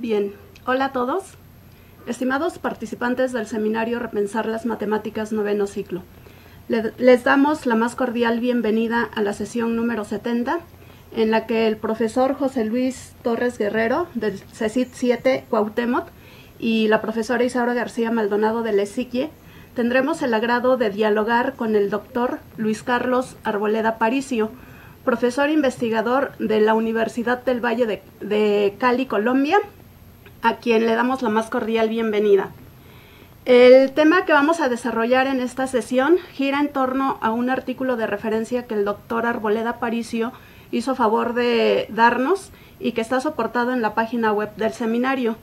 Bien, hola a todos. Estimados participantes del seminario Repensar las Matemáticas noveno ciclo, les damos la más cordial bienvenida a la sesión número 70, en la que el profesor José Luis Torres Guerrero del CECIT 7 Cuauhtémoc y la profesora Isaura García Maldonado del ESICIE tendremos el agrado de dialogar con el doctor Luis Carlos Arboleda Aparicio, profesor investigador de la Universidad del Valle de Cali, Colombia, a quien le damos la más cordial bienvenida. El tema que vamos a desarrollar en esta sesión gira en torno a un artículo de referencia que el doctor Arboleda Aparicio hizo favor de darnos y que está soportado en la página web del seminario.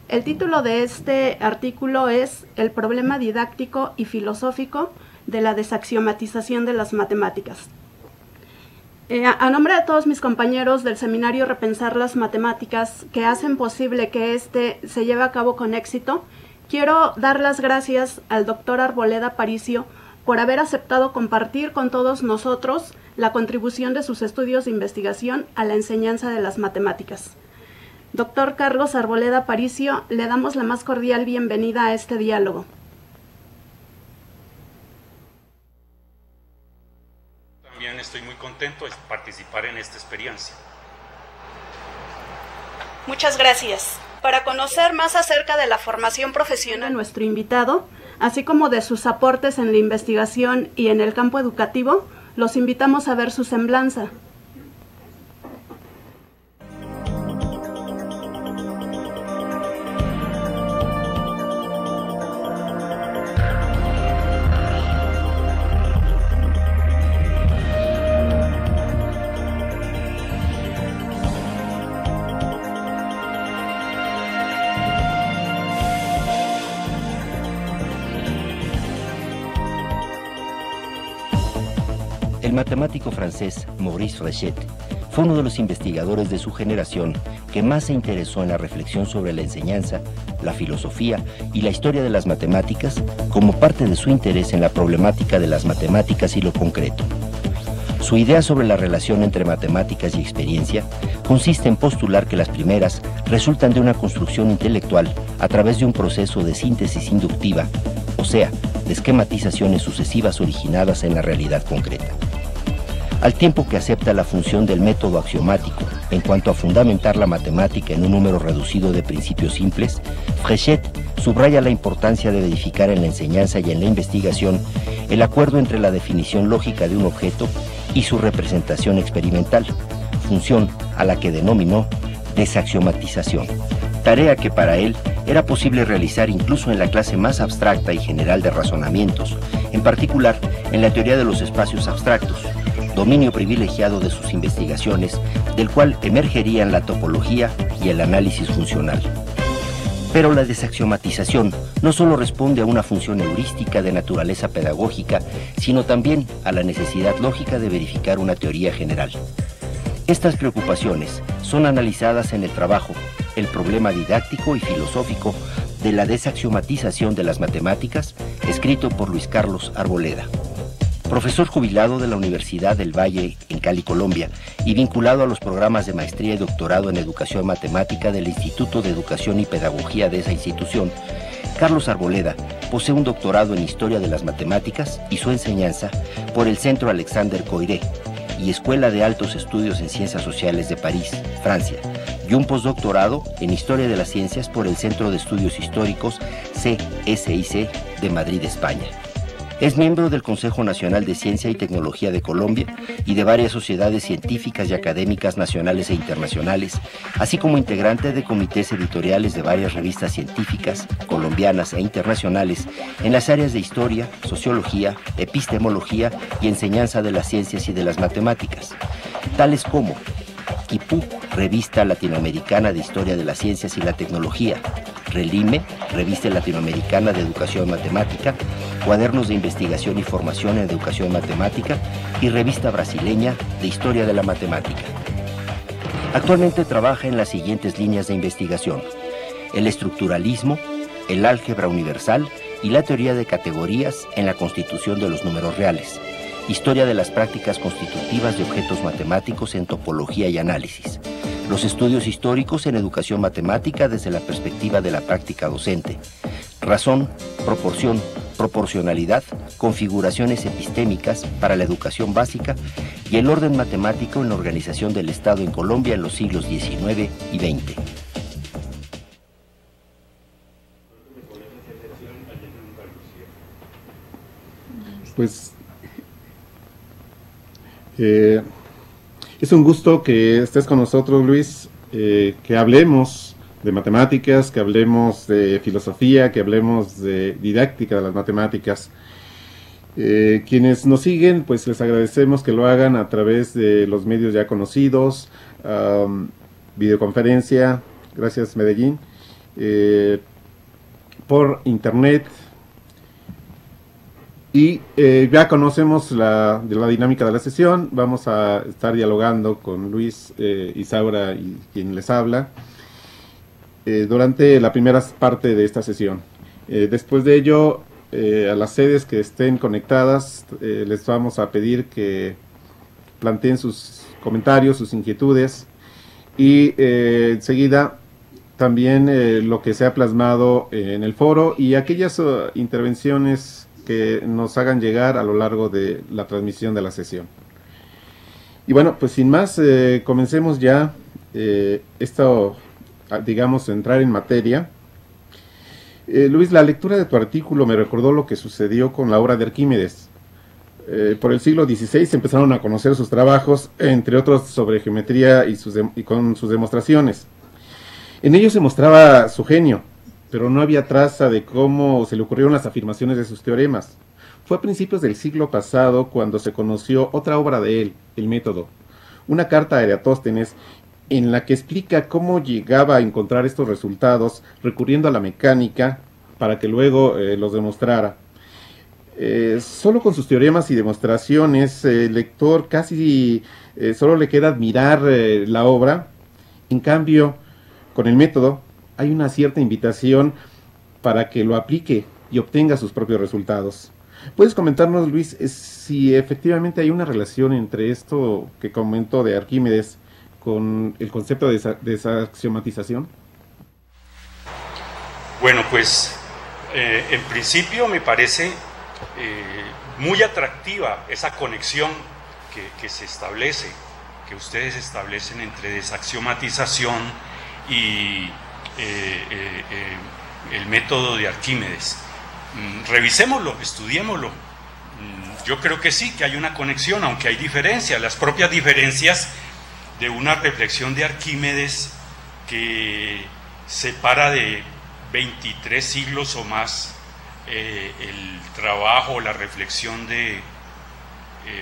El título de este artículo es El problema didáctico y filosófico de la desaxiomatización de las matemáticas. A nombre de todos mis compañeros del seminario Repensar las Matemáticas, que hacen posible que este se lleve a cabo con éxito, quiero dar las gracias al doctor Arboleda Aparicio por haber aceptado compartir con todos nosotros la contribución de sus estudios de investigación a la enseñanza de las matemáticas. Doctor Carlos Arboleda Aparicio, le damos la más cordial bienvenida a este diálogo. También estoy muy contento de participar en esta experiencia. Muchas gracias. Para conocer más acerca de la formación profesional de nuestro invitado, así como de sus aportes en la investigación y en el campo educativo, los invitamos a ver su semblanza. El matemático francés Maurice Fréchet fue uno de los investigadores de su generación que más se interesó en la reflexión sobre la enseñanza, la filosofía y la historia de las matemáticas como parte de su interés en la problemática de las matemáticas y lo concreto. Su idea sobre la relación entre matemáticas y experiencia consiste en postular que las primeras resultan de una construcción intelectual a través de un proceso de síntesis inductiva, o sea, de esquematizaciones sucesivas originadas en la realidad concreta. Al tiempo que acepta la función del método axiomático en cuanto a fundamentar la matemática en un número reducido de principios simples, Fréchet subraya la importancia de verificar en la enseñanza y en la investigación el acuerdo entre la definición lógica de un objeto y su representación experimental, función a la que denominó desaxiomatización, tarea que para él era posible realizar incluso en la clase más abstracta y general de razonamientos, en particular en la teoría de los espacios abstractos, dominio privilegiado de sus investigaciones, del cual emergerían la topología y el análisis funcional. Pero la desaxiomatización no solo responde a una función heurística de naturaleza pedagógica, sino también a la necesidad lógica de verificar una teoría general. Estas preocupaciones son analizadas en el trabajo El problema didáctico y filosófico de la desaxiomatización de las matemáticas, escrito por Luis Carlos Arboleda. Profesor jubilado de la Universidad del Valle en Cali, Colombia, y vinculado a los programas de maestría y doctorado en educación matemática del Instituto de Educación y Pedagogía de esa institución, Carlos Arboleda posee un doctorado en Historia de las Matemáticas y su enseñanza por el Centro Alexandre Coiré y Escuela de Altos Estudios en Ciencias Sociales de París, Francia, y un postdoctorado en Historia de las Ciencias por el Centro de Estudios Históricos CSIC de Madrid, España. Es miembro del Consejo Nacional de Ciencia y Tecnología de Colombia y de varias sociedades científicas y académicas nacionales e internacionales, así como integrante de comités editoriales de varias revistas científicas, colombianas e internacionales, en las áreas de historia, sociología, epistemología y enseñanza de las ciencias y de las matemáticas, tales como Quipú, Revista Latinoamericana de Historia de las Ciencias y la Tecnología; Relime, Revista Latinoamericana de Educación Matemática; Cuadernos de Investigación y Formación en Educación Matemática; y Revista Brasileña de Historia de la Matemática. Actualmente trabaja en las siguientes líneas de investigación: el estructuralismo, el álgebra universal y la teoría de categorías en la constitución de los números reales; historia de las prácticas constitutivas de objetos matemáticos en topología y análisis; los estudios históricos en educación matemática desde la perspectiva de la práctica docente; razón, proporción, proporcionalidad, configuraciones epistémicas para la educación básica y el orden matemático en la organización del Estado en Colombia en los siglos XIX y XX. Pues es un gusto que estés con nosotros, Luis, que hablemos de matemáticas, que hablemos de filosofía, que hablemos de didáctica de las matemáticas. Quienes nos siguen, pues les agradecemos que lo hagan a través de los medios ya conocidos, videoconferencia, gracias Medellín, por internet. Y ya conocemos la dinámica de la sesión. Vamos a estar dialogando con Luis, Isaura y quien les habla durante la primera parte de esta sesión. Después de ello, a las sedes que estén conectadas, les vamos a pedir que planteen sus comentarios, sus inquietudes, y enseguida también lo que se ha plasmado en el foro y aquellas intervenciones que nos hagan llegar a lo largo de la transmisión de la sesión. Y bueno, pues sin más, comencemos ya esto, digamos, entrar en materia. Luis, la lectura de tu artículo me recordó lo que sucedió con la obra de Arquímedes. Por el siglo XVI se empezaron a conocer sus trabajos, entre otros sobre geometría y con sus demostraciones. En ellos se mostraba su genio, pero no había traza de cómo se le ocurrieron las afirmaciones de sus teoremas. Fue a principios del siglo pasado cuando se conoció otra obra de él, El Método, una carta a Eratóstenes en la que explica cómo llegaba a encontrar estos resultados recurriendo a la mecánica para que luego los demostrara. Solo con sus teoremas y demostraciones, el lector casi solo le queda admirar la obra. En cambio, con el método hay una cierta invitación para que lo aplique y obtenga sus propios resultados. ¿Puedes comentarnos, Luis, si efectivamente hay una relación entre esto que comentó de Arquímedes con el concepto de desaxiomatización? Bueno, pues en principio me parece muy atractiva esa conexión que se establece, que ustedes establecen entre desaxiomatización y el método de Arquímedes. Revisémoslo, estudiémoslo. Yo creo que sí, que hay una conexión, aunque hay diferencias, las propias diferencias de una reflexión de Arquímedes que separa de 23 siglos o más el trabajo, la reflexión de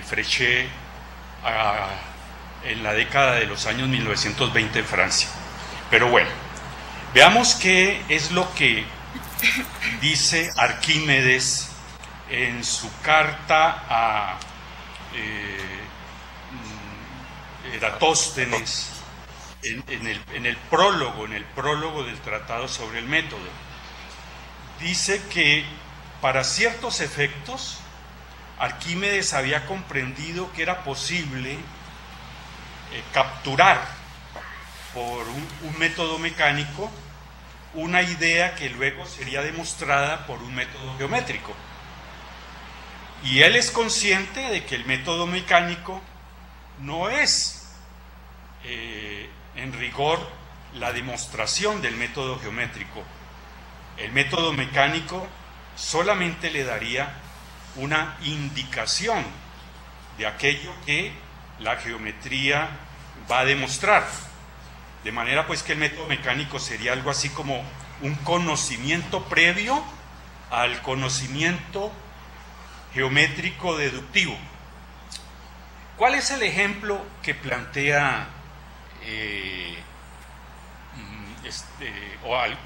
Fréchet en la década de los años 1920 en Francia. Pero bueno, veamos qué es lo que dice Arquímedes en su carta a Eratóstenes en el prólogo del Tratado sobre el Método. Dice que para ciertos efectos Arquímedes había comprendido que era posible capturar por un método mecánico una idea que luego sería demostrada por un método geométrico. Y él es consciente de que el método mecánico no es en rigor la demostración del método geométrico. El método mecánico solamente le daría una indicación de aquello que la geometría va a demostrar. De manera pues que el método mecánico sería algo así como un conocimiento previo al conocimiento geométrico deductivo. ¿Cuál es el ejemplo que plantea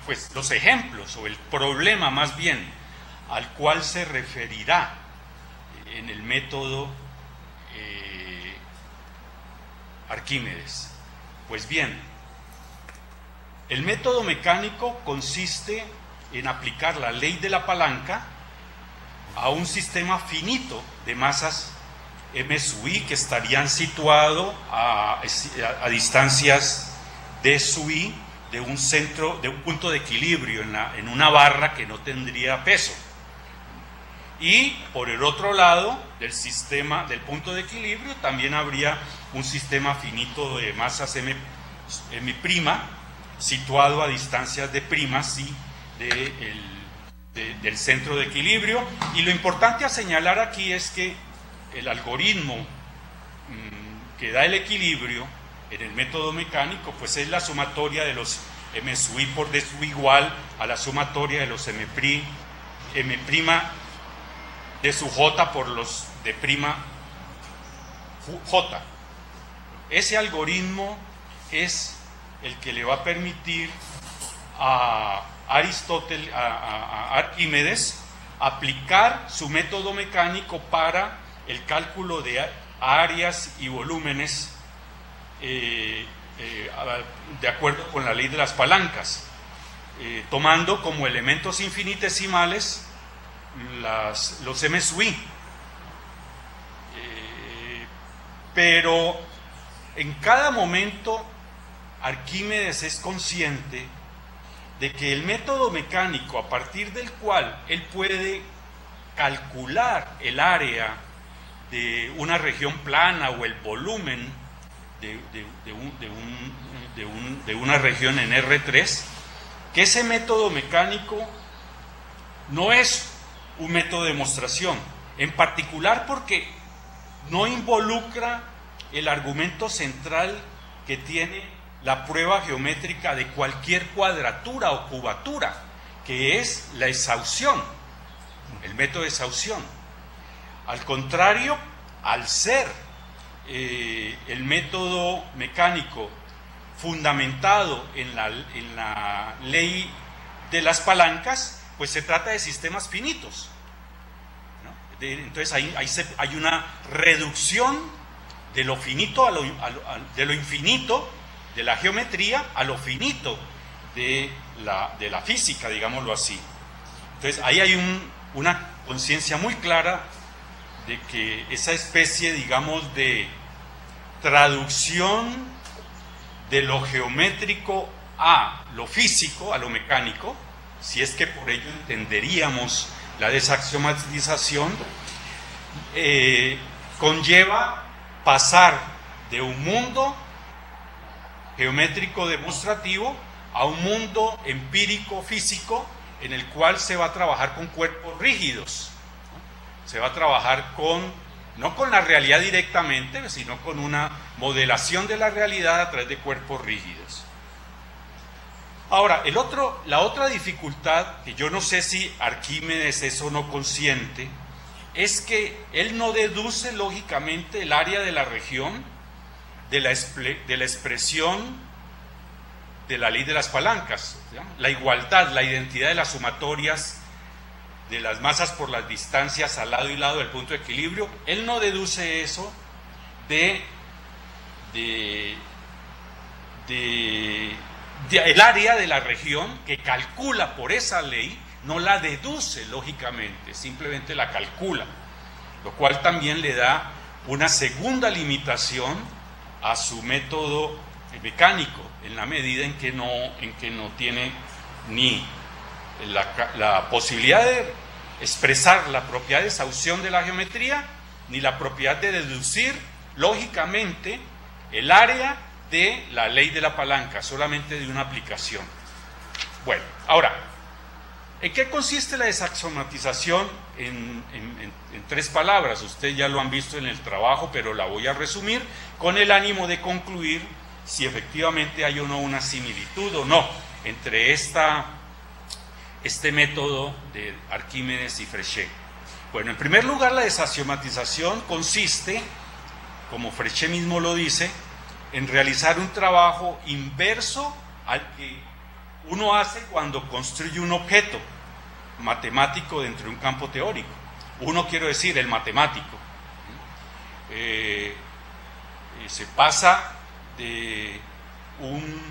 pues los ejemplos, o el problema más bien, al cual se referirá en el método Arquímedes? Pues bien, el método mecánico consiste en aplicar la ley de la palanca a un sistema finito de masas m sub i que estarían situados a distancias d sub i de un centro, de un punto de equilibrio en una barra que no tendría peso. Y por el otro lado del sistema, del punto de equilibrio, también habría un sistema finito de masas m', situado a distancias de primas y del centro de equilibrio. Y lo importante a señalar aquí es que el algoritmo que da el equilibrio en el método mecánico pues es la sumatoria de los m sub i por d sub i igual a la sumatoria de los m' de sub j por los de prima j. Ese algoritmo es el que le va a permitir a Aristóteles, a Arquímedes, aplicar su método mecánico para el cálculo de áreas y volúmenes de acuerdo con la ley de las palancas, tomando como elementos infinitesimales los m sub i. Pero en cada momento Arquímedes es consciente de que el método mecánico, a partir del cual él puede calcular el área de una región plana o el volumen de una región en R3, que ese método mecánico no es un método de demostración, en particular porque no involucra el argumento central que tiene la prueba geométrica de cualquier cuadratura o cubatura, que es la exhaustión, el método de exhaustión. Al contrario, al ser el método mecánico fundamentado en la ley de las palancas, pues se trata de sistemas finitos, ¿no? Entonces hay una reducción de lo finito de lo infinito de la geometría a lo finito de la física, digámoslo así. Entonces ahí hay una conciencia muy clara de que esa especie, digamos, de traducción de lo geométrico a lo físico, a lo mecánico, si es que por ello entenderíamos la desaxiomatización, conlleva pasar de un mundo geométrico demostrativo a un mundo empírico físico en el cual se va a trabajar con cuerpos rígidos, ¿no? Se va a trabajar no con la realidad directamente, sino con una modelación de la realidad a través de cuerpos rígidos. Ahora, la otra dificultad, que yo no sé si Arquímedes es o no consciente, es que él no deduce lógicamente el área de la región de la expresión de la ley de las palancas, ¿sí? La igualdad, la identidad de las sumatorias de las masas por las distancias al lado y lado del punto de equilibrio. Él no deduce eso el área de la región que calcula por esa ley, no la deduce lógicamente, simplemente la calcula, lo cual también le da una segunda limitación a su método mecánico, en la medida en que no tiene ni la posibilidad de expresar la propiedad de exhaustión de la geometría, ni la propiedad de deducir lógicamente el área de la ley de la palanca, solamente de una aplicación. Bueno, ahora, ¿En qué consiste la desaxiomatización? En 3 palabras. Ustedes ya lo han visto en el trabajo, pero la voy a resumir con el ánimo de concluir si efectivamente hay o no una similitud o no entre este método de Arquímedes y Fréchet. Bueno, en primer lugar, la desaxiomatización consiste, como Fréchet mismo lo dice, en realizar un trabajo inverso al que uno hace cuando construye un objeto matemático dentro de un campo teórico. Uno, quiero decir, el matemático. Se pasa de un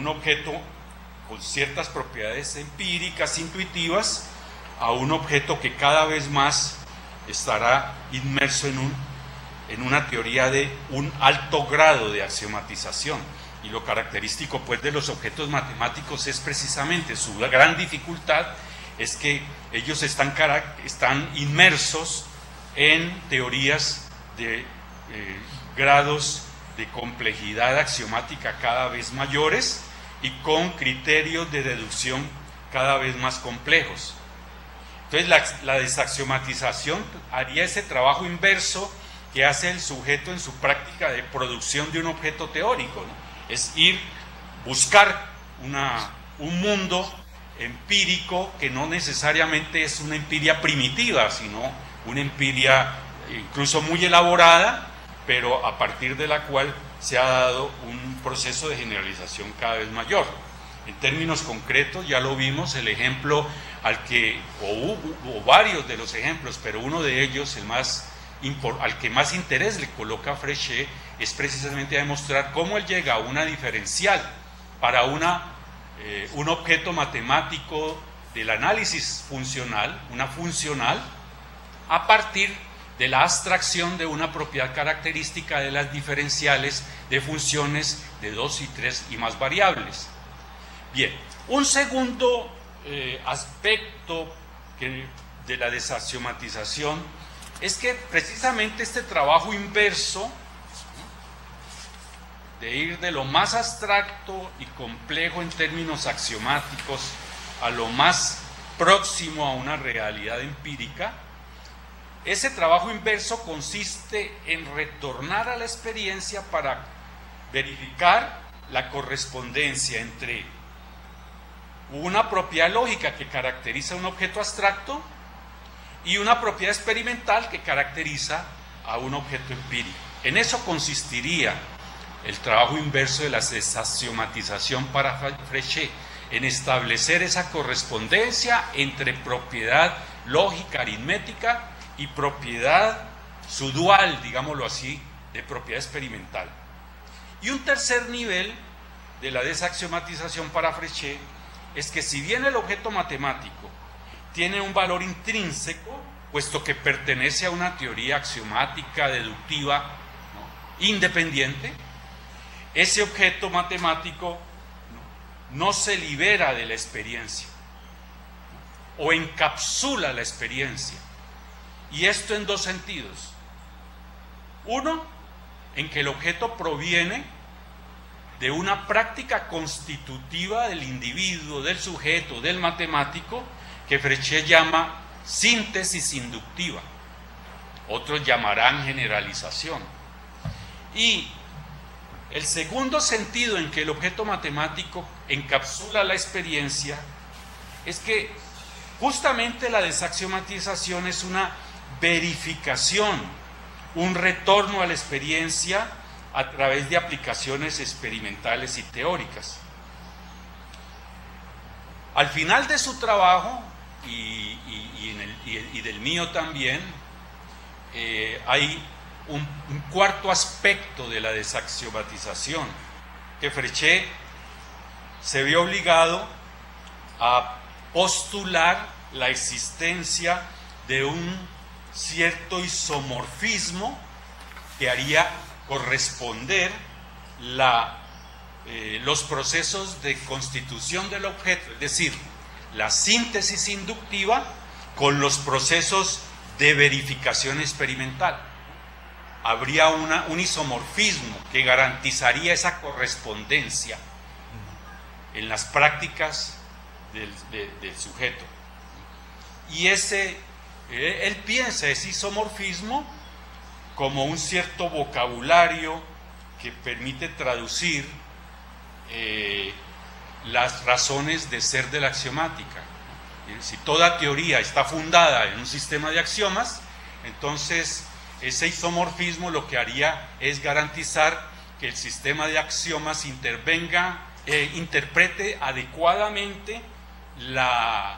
objeto con ciertas propiedades empíricas, intuitivas, a un objeto que cada vez más estará inmerso en una teoría de un alto grado de axiomatización. Y lo característico pues de los objetos matemáticos es precisamente su gran dificultad, es que ellos están inmersos en teorías de grados de complejidad axiomática cada vez mayores y con criterios de deducción cada vez más complejos. Entonces la desaxiomatización haría ese trabajo inverso que hace el sujeto en su práctica de producción de un objeto teórico, ¿no? Es buscar un mundo empírico que no necesariamente es una empiria primitiva, sino una empiria incluso muy elaborada, pero a partir de la cual se ha dado un proceso de generalización cada vez mayor. En términos concretos, ya lo vimos, el ejemplo o varios de los ejemplos, pero uno de ellos, al que más interés le coloca Fréchet, es precisamente a demostrar cómo él llega a una diferencial para un objeto matemático del análisis funcional, una funcional, a partir de la abstracción de una propiedad característica de las diferenciales de funciones de 2 y 3 y más variables. Bien, un segundo aspecto de la desaxiomatización es que precisamente este trabajo inverso, de ir de lo más abstracto y complejo en términos axiomáticos a lo más próximo a una realidad empírica, ese trabajo inverso consiste en retornar a la experiencia para verificar la correspondencia entre una propiedad lógica que caracteriza un objeto abstracto y una propiedad experimental que caracteriza a un objeto empírico. En eso consistiría el trabajo inverso de la desaxiomatización para Fréchet, en establecer esa correspondencia entre propiedad lógica aritmética y propiedad, su dual, digámoslo así, de propiedad experimental. Y un tercer nivel de la desaxiomatización para Fréchet es que si bien el objeto matemático tiene un valor intrínseco, puesto que pertenece a una teoría axiomática, deductiva, ¿no?, independiente, ese objeto matemático no se libera de la experiencia o encapsula la experiencia. Y esto en 2 sentidos. Uno, en que el objeto proviene de una práctica constitutiva del individuo, del sujeto, del matemático, que Fréchet llama síntesis inductiva. Otros llamarán generalización. Y el segundo sentido en que el objeto matemático encapsula la experiencia es que justamente la desaxiomatización es una verificación, un retorno a la experiencia a través de aplicaciones experimentales y teóricas. Al final de su trabajo, y del mío también, hay un cuarto aspecto de la desaxiomatización, que Fréchet se vio obligado a postular la existencia de un cierto isomorfismo que haría corresponder los procesos de constitución del objeto, es decir, la síntesis inductiva con los procesos de verificación experimental. Habría un isomorfismo que garantizaría esa correspondencia en las prácticas del sujeto. Y él piensa ese isomorfismo como un cierto vocabulario que permite traducir las razones de ser de la axiomática. Si toda teoría está fundada en un sistema de axiomas, entonces ese isomorfismo lo que haría es garantizar que el sistema de axiomas interprete adecuadamente las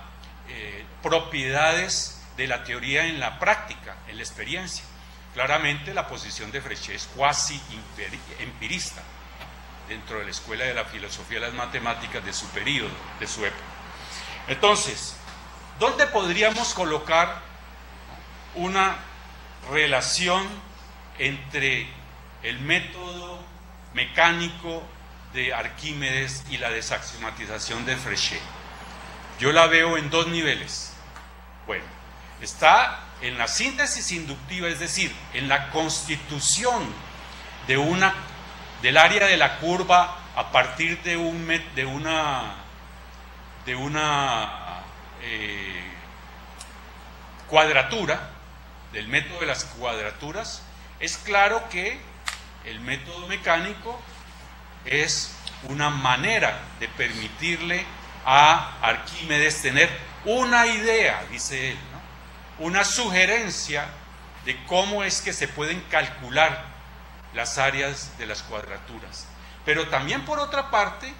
propiedades de la teoría en la práctica, en la experiencia. Claramente la posición de Fréchet es cuasi empirista dentro de la escuela de la filosofía de las matemáticas de su periodo, de su época. Entonces, ¿dónde podríamos colocar una relación entre el método mecánico de Arquímedes y la desaxiomatización de Fréchet? Yo la veo en dos niveles. Bueno, está en la síntesis inductiva, es decir, en la constitución del área de la curva a partir de una cuadratura, del método de las cuadraturas. Es claro que el método mecánico es una manera de permitirle a Arquímedes tener una idea, dice él, ¿no? Una sugerencia de cómo es que se pueden calcular las áreas de las cuadraturas. Pero también, por otra parte,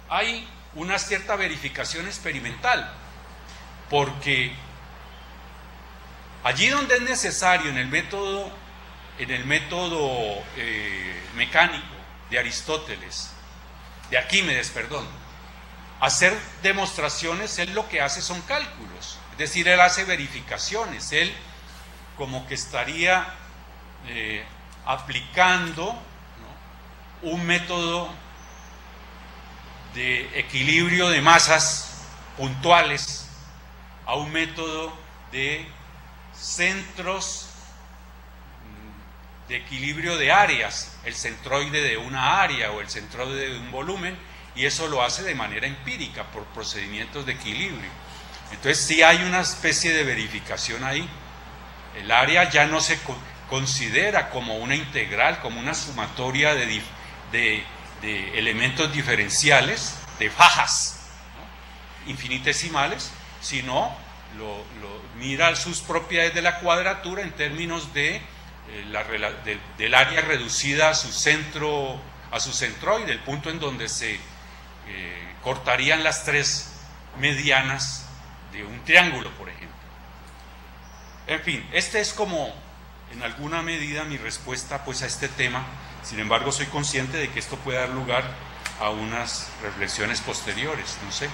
hay una cierta verificación experimental, porque allí donde es necesario en el método mecánico de Aristóteles, de Arquímedes, perdón, hacer demostraciones, él lo que hace son cálculos, es decir, él hace verificaciones, él como que estaría aplicando, ¿no?, un método de equilibrio de masas puntuales a un método de centros de equilibrio de áreas, el centroide de una área o el centroide de un volumen, y eso lo hace de manera empírica por procedimientos de equilibrio. Entonces sí hay una especie de verificación ahí. El área ya no se considera como una integral, como una sumatoria de elementos diferenciales, de fajas, ¿no?, infinitesimales, sino mira sus propiedades de la cuadratura en términos del área reducida a su centroide, el punto en donde se cortarían las tres medianas de un triángulo, por ejemplo. En fin, este es como en alguna medida mi respuesta pues a este tema. Sin embargo, soy consciente de que esto puede dar lugar a unas reflexiones posteriores, no sé.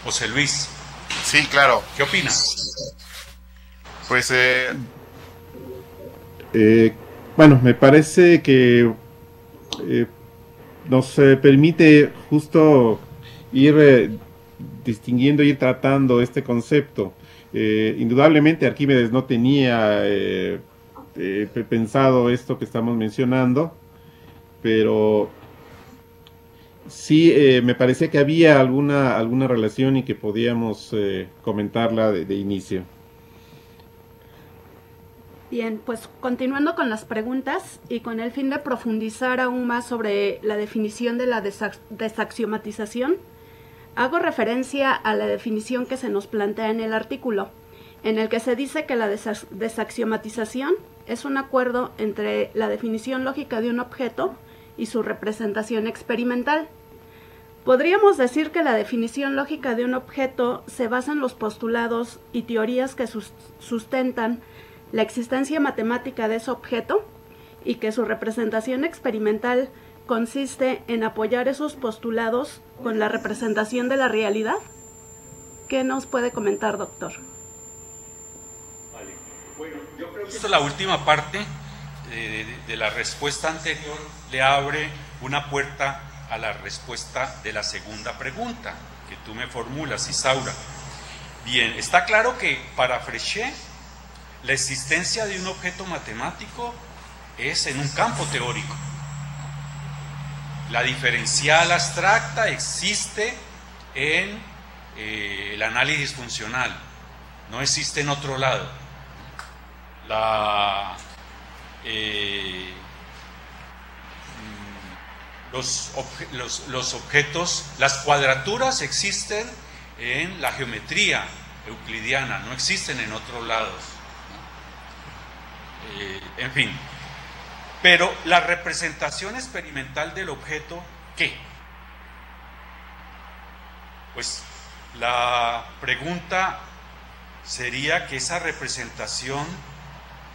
José Luis. Sí, claro. ¿Qué opinas? Pues bueno, me parece que nos permite justo ir distinguiendo, ir tratando este concepto. Indudablemente Arquímedes no tenía pensado esto que estamos mencionando, pero sí me parecía que había alguna relación y que podíamos comentarla de inicio. Bien, pues continuando con las preguntas y con el fin de profundizar aún más sobre la definición de la desaxiomatización, hago referencia a la definición que se nos plantea en el artículo, en el que se dice que la desaxiomatización es un acuerdo entre la definición lógica de un objeto y su representación experimental. Podríamos decir que la definición lógica de un objeto se basa en los postulados y teorías que sustentan la existencia matemática de ese objeto y que su representación experimental consiste en apoyar esos postulados con la representación de la realidad. ¿Qué nos puede comentar, doctor? Vale. Bueno, yo creo que la última parte de la respuesta anterior le abre una puerta a la respuesta de la segunda pregunta que tú me formulas, Isaura. Bien, está claro que para Fréchet la existencia de un objeto matemático es en un campo teórico. La diferencial abstracta existe en el análisis funcional, no existe en otro lado. Los objetos, las cuadraturas existen en la geometría euclidiana, no existen en otros lados. En fin, pero la representación experimental del objeto, ¿qué? Pues la pregunta sería que esa representación,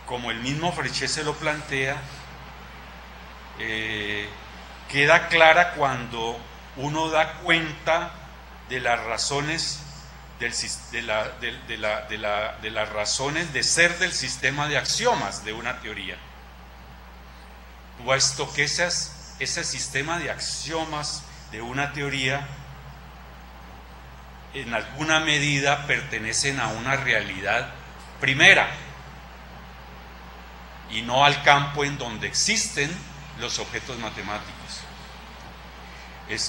como el mismo Fréchet se lo plantea, queda clara cuando uno da cuenta de las razones de las razones de ser del sistema de axiomas de una teoría, puesto que ese sistema de axiomas de una teoría en alguna medida pertenecen a una realidad primera y no al campo en donde existen los objetos matemáticos.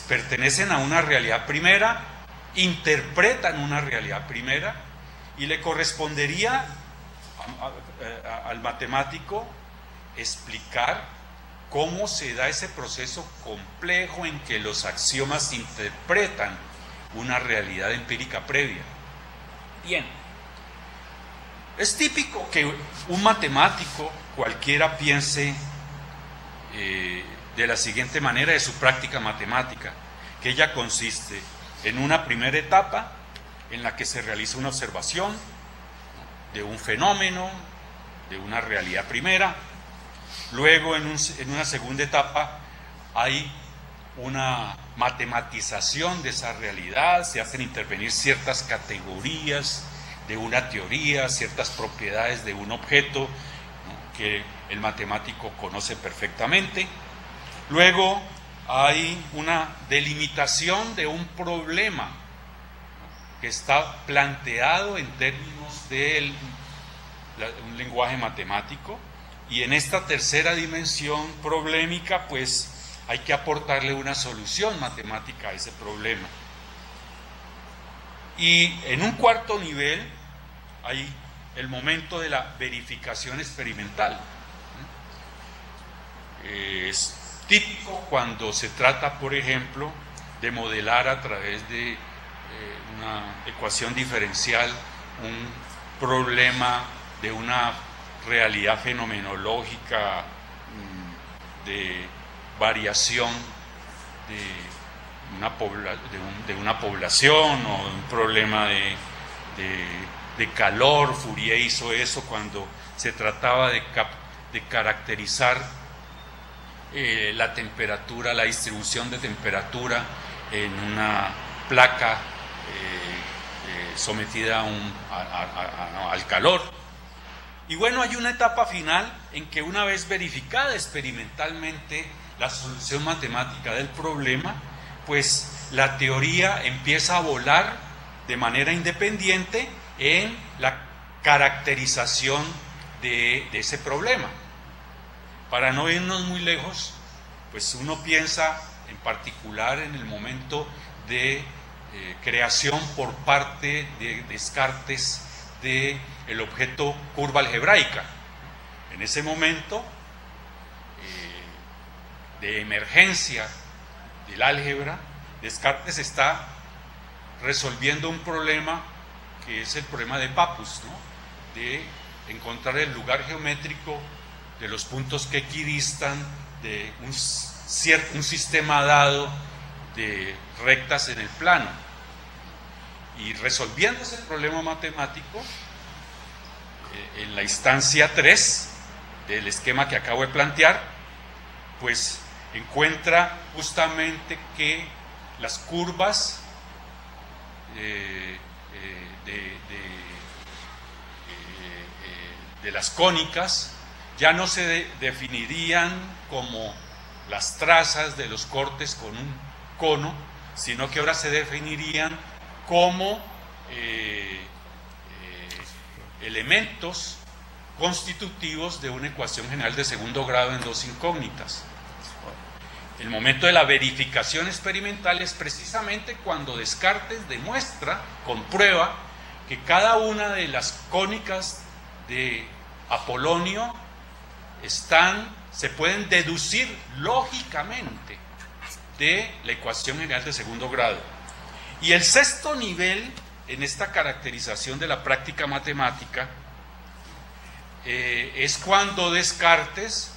Pertenecen a una realidad primera, interpretan una realidad primera, y le correspondería al matemático explicar cómo se da ese proceso complejo en que los axiomas interpretan una realidad empírica previa. Bien, es típico que un matemático cualquiera piense de la siguiente manera de su práctica matemática, que ella consiste en una primera etapa en la que se realiza una observación de un fenómeno, de una realidad primera. Luego, en una segunda etapa, hay una matematización de esa realidad, se hacen intervenir ciertas categorías de una teoría, ciertas propiedades de un objeto, ¿no?, que el matemático conoce perfectamente. Luego hay una delimitación de un problema que está planteado en términos de un lenguaje matemático, y en esta tercera dimensión problemática pues hay que aportarle una solución matemática a ese problema. Y en un cuarto nivel hay el momento de la verificación experimental. Es típico cuando se trata, por ejemplo, de modelar a través de una ecuación diferencial un problema de una realidad fenomenológica, de variación de una población, o un problema de calor. Fourier hizo eso cuando se trataba de caracterizar la temperatura, la distribución de temperatura en una placa sometida al calor. Y bueno, hay una etapa final en que, una vez verificada experimentalmente la solución matemática del problema, pues la teoría empieza a volar de manera independiente en la caracterización de ese problema. Para no irnos muy lejos, pues uno piensa en particular en el momento de creación por parte de Descartes del objeto curva algebraica. En ese momento de emergencia del álgebra, Descartes está resolviendo un problema que es el problema de Pappus, ¿no?, de encontrar el lugar geométrico de los puntos que equidistan de un sistema dado de rectas en el plano. Y resolviendo ese problema matemático, en la instancia 3 del esquema que acabo de plantear, pues encuentra justamente que las curvas de las cónicas ya no se definirían como las trazas de los cortes con un cono, sino que ahora se definirían como elementos constitutivos de una ecuación general de segundo grado en dos incógnitas. El momento de la verificación experimental es precisamente cuando Descartes demuestra, comprueba, que cada una de las cónicas de Apolonio se pueden deducir lógicamente de la ecuación general de segundo grado. Y el sexto nivel en esta caracterización de la práctica matemática es cuando Descartes,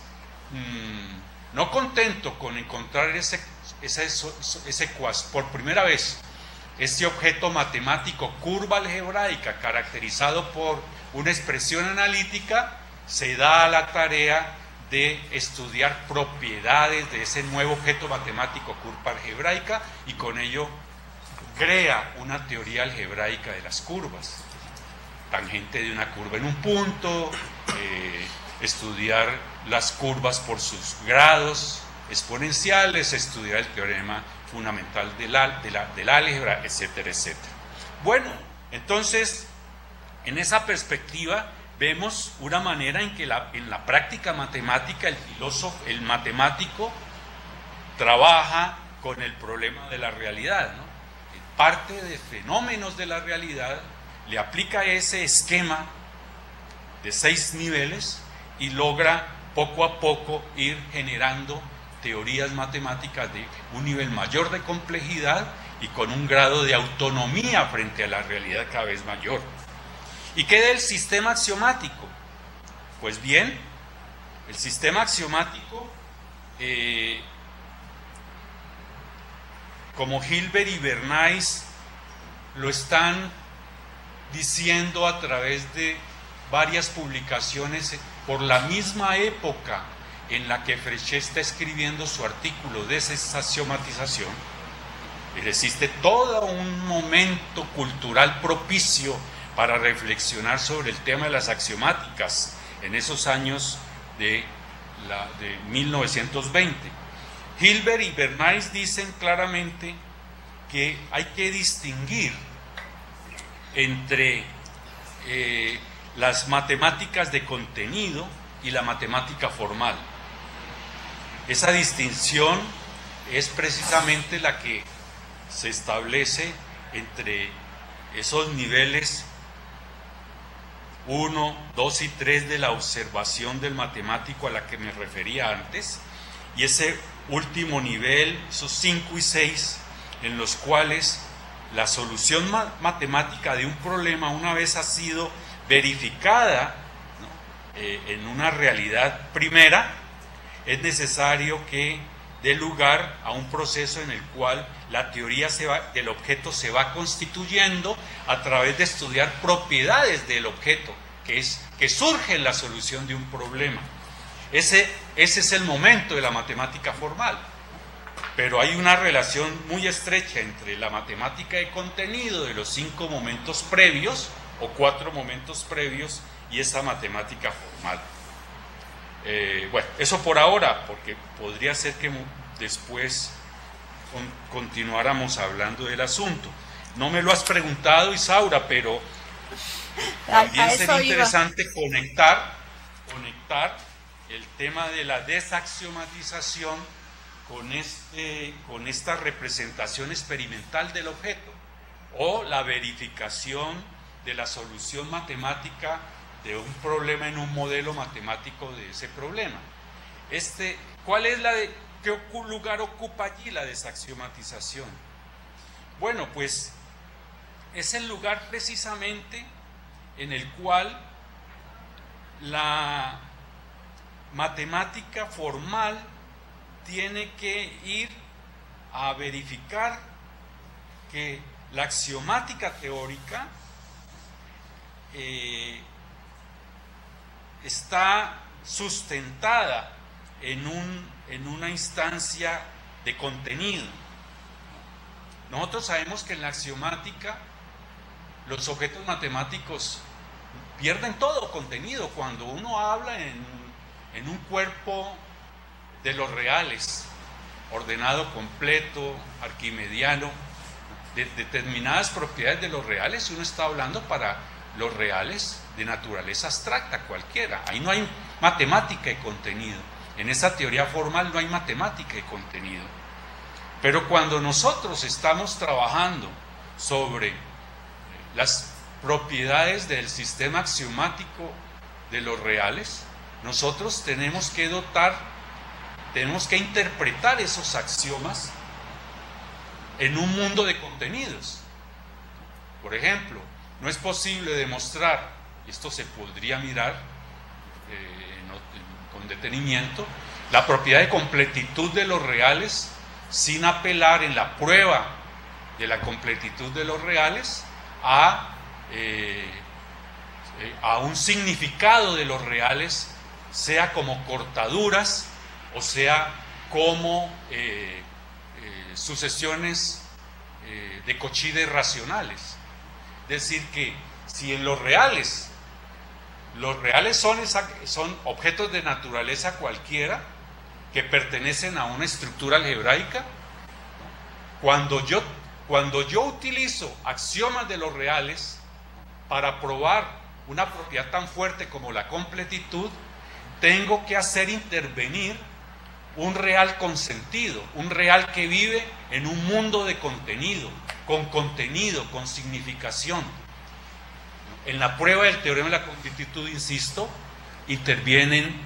no contento con encontrar por primera vez este objeto matemático, curva algebraica, caracterizado por una expresión analítica, se da a la tarea de estudiar propiedades de ese nuevo objeto matemático, curva algebraica, y con ello crea una teoría algebraica de las curvas. Tangente de una curva en un punto, estudiar las curvas por sus grados exponenciales, estudiar el teorema fundamental del álgebra, etcétera, etcétera. Bueno, entonces, en esa perspectiva vemos una manera en que en la práctica matemática el matemático trabaja con el problema de la realidad, ¿no? Parte de fenómenos de la realidad, le aplica ese esquema de 6 niveles y logra poco a poco ir generando teorías matemáticas de un nivel mayor de complejidad y con un grado de autonomía frente a la realidad cada vez mayor. ¿Y qué del sistema axiomático? Pues bien, el sistema axiomático, como Hilbert y Bernays lo están diciendo a través de varias publicaciones por la misma época en la que Fréchet está escribiendo su artículo de desaxiomatización, existe todo un momento cultural propicio para reflexionar sobre el tema de las axiomáticas en esos años de 1920. Hilbert y Bernays dicen claramente que hay que distinguir entre las matemáticas de contenido y la matemática formal. Esa distinción es precisamente la que se establece entre esos niveles 1, 2 y 3 de la observación del matemático a la que me refería antes, y ese último nivel, esos 5 y 6, en los cuales la solución matemática de un problema, una vez ha sido verificada, ¿no?, en una realidad primera, es necesario que dé lugar a un proceso en el cual la teoría del objeto se va constituyendo a través de estudiar propiedades del objeto, que surge en la solución de un problema. Ese es el momento de la matemática formal. Pero hay una relación muy estrecha entre la matemática de contenido de los 5 momentos previos o 4 momentos previos y esa matemática formal. Bueno, eso por ahora, porque podría ser que después continuáramos hablando del asunto. No me lo has preguntado, Isaura, pero también sería interesante conectar el tema de la desaxiomatización con esta representación experimental del objeto, o la verificación de la solución matemática de un problema en un modelo matemático de ese problema. ¿Cuál es qué lugar ocupa allí la desaxiomatización? Bueno, pues es el lugar precisamente en el cual la matemática formal tiene que ir a verificar que la axiomática teórica está sustentada en una instancia de contenido. Nosotros sabemos que en la axiomática los objetos matemáticos pierden todo contenido cuando uno habla en un cuerpo de los reales, ordenado completo, arquimediano, de determinadas propiedades de los reales. Uno está hablando para los reales de naturaleza abstracta cualquiera. Ahí no hay matemática y contenido. En esa teoría formal no hay matemática de contenido. Pero cuando nosotros estamos trabajando sobre las propiedades del sistema axiomático de los reales, nosotros tenemos que interpretar esos axiomas en un mundo de contenidos. Por ejemplo, no es posible demostrar, y esto se podría mirar con detenimiento, la propiedad de completitud de los reales sin apelar en la prueba de la completitud de los reales a un significado de los reales, sea como cortaduras o sea como sucesiones de Cauchy racionales. Es decir, que si en los reales son objetos de naturaleza cualquiera que pertenecen a una estructura algebraica, cuando yo utilizo axiomas de los reales para probar una propiedad tan fuerte como la completitud, tengo que hacer intervenir un real consentido, un real que vive en un mundo de contenido, con significación. En la prueba del teorema de la completitud, insisto, intervienen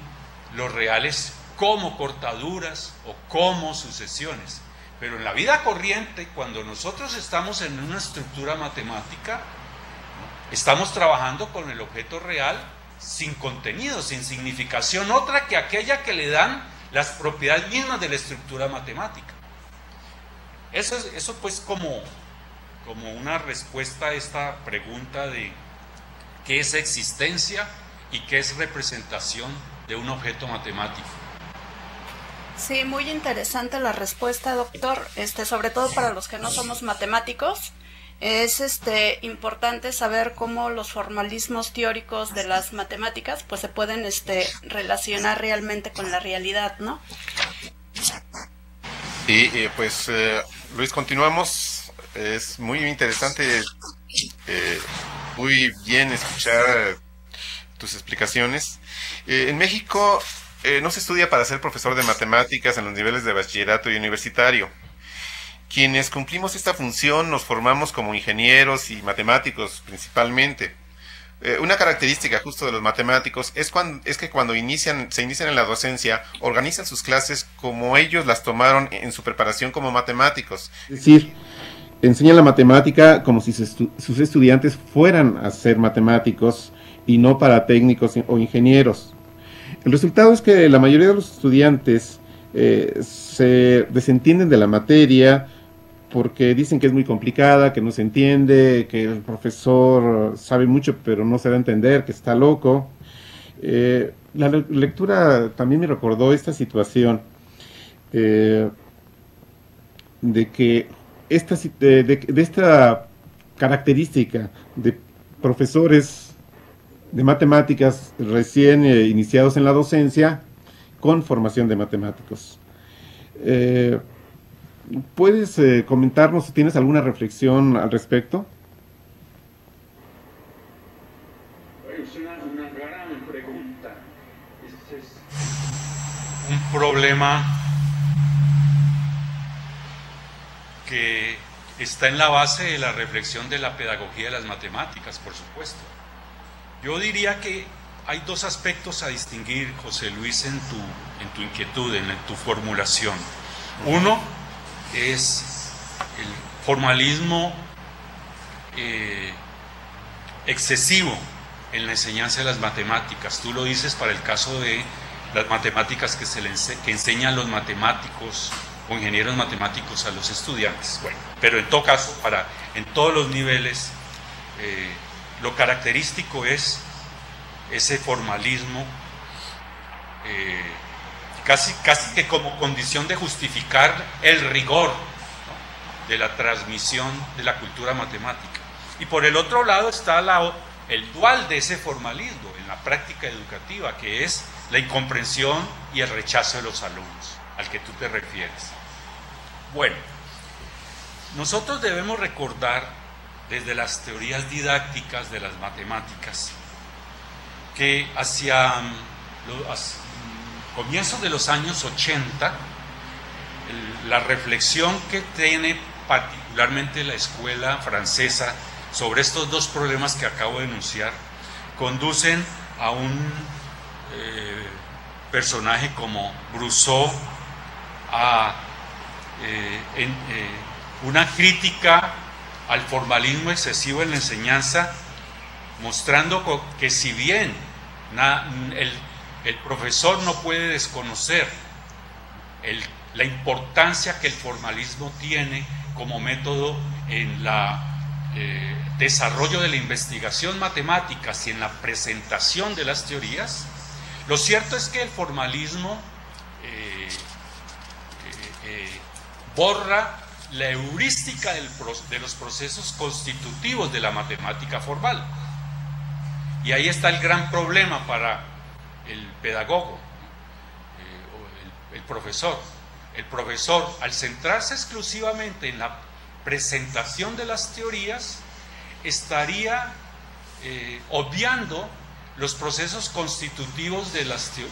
los reales como cortaduras o como sucesiones. Pero en la vida corriente, cuando nosotros estamos en una estructura matemática, estamos trabajando con el objeto real sin contenido, sin significación otra que aquella que le dan las propiedades mismas de la estructura matemática. Eso pues como una respuesta a esta pregunta de qué es existencia y qué es representación de un objeto matemático. Sí, muy interesante la respuesta, doctor. Sobre todo para los que no somos matemáticos, es importante saber cómo los formalismos teóricos de las matemáticas pues se pueden relacionar realmente con la realidad, ¿no? Y pues Luis, continuamos. Es muy interesante, muy bien escuchar tus explicaciones. En México no se estudia para ser profesor de matemáticas en los niveles de bachillerato y universitario. Quienes cumplimos esta función nos formamos como ingenieros y matemáticos principalmente. Una característica justo de los matemáticos es que cuando se inician en la docencia, organizan sus clases como ellos las tomaron en su preparación como matemáticos. Es decir, enseñan la matemática como si sus estudiantes fueran a ser matemáticos y no para técnicos o ingenieros. El resultado es que la mayoría de los estudiantes se desentienden de la materia porque dicen que es muy complicada, que no se entiende, que el profesor sabe mucho pero no se da a entender, que está loco. La lectura también me recordó esta situación de que de esta característica de profesores de matemáticas recién iniciados en la docencia con formación de matemáticos. ¿Puedes comentarnos si tienes alguna reflexión al respecto? Es una gran pregunta. Este es un problema que está en la base de la reflexión de la pedagogía de las matemáticas, por supuesto. Yo diría que hay dos aspectos a distinguir, José Luis, en tu inquietud, en tu formulación. Uno es el formalismo excesivo en la enseñanza de las matemáticas. Tú lo dices para el caso de las matemáticas que enseñan los matemáticos o ingenieros matemáticos a los estudiantes. Bueno, pero en todo caso, en todos los niveles, lo característico es ese formalismo, casi que como condición de justificar el rigor, ¿no?, de la transmisión de la cultura matemática. Y por el otro lado está el dual de ese formalismo en la práctica educativa, que es la incomprensión y el rechazo de los alumnos, al que tú te refieres. Bueno, nosotros debemos recordar desde las teorías didácticas de las matemáticas que hacia comienzos de los años 80, la reflexión que tiene particularmente la escuela francesa sobre estos dos problemas que acabo de enunciar, conducen a un personaje como Brousseau, a una crítica al formalismo excesivo en la enseñanza, mostrando que si bien el profesor no puede desconocer la importancia que el formalismo tiene como método en el desarrollo de la investigación matemática y en la presentación de las teorías, lo cierto es que el formalismo borra la heurística de los procesos constitutivos de la matemática formal. Y ahí está el gran problema para el pedagogo, el profesor. El profesor, al centrarse exclusivamente en la presentación de las teorías, estaría obviando los procesos constitutivos de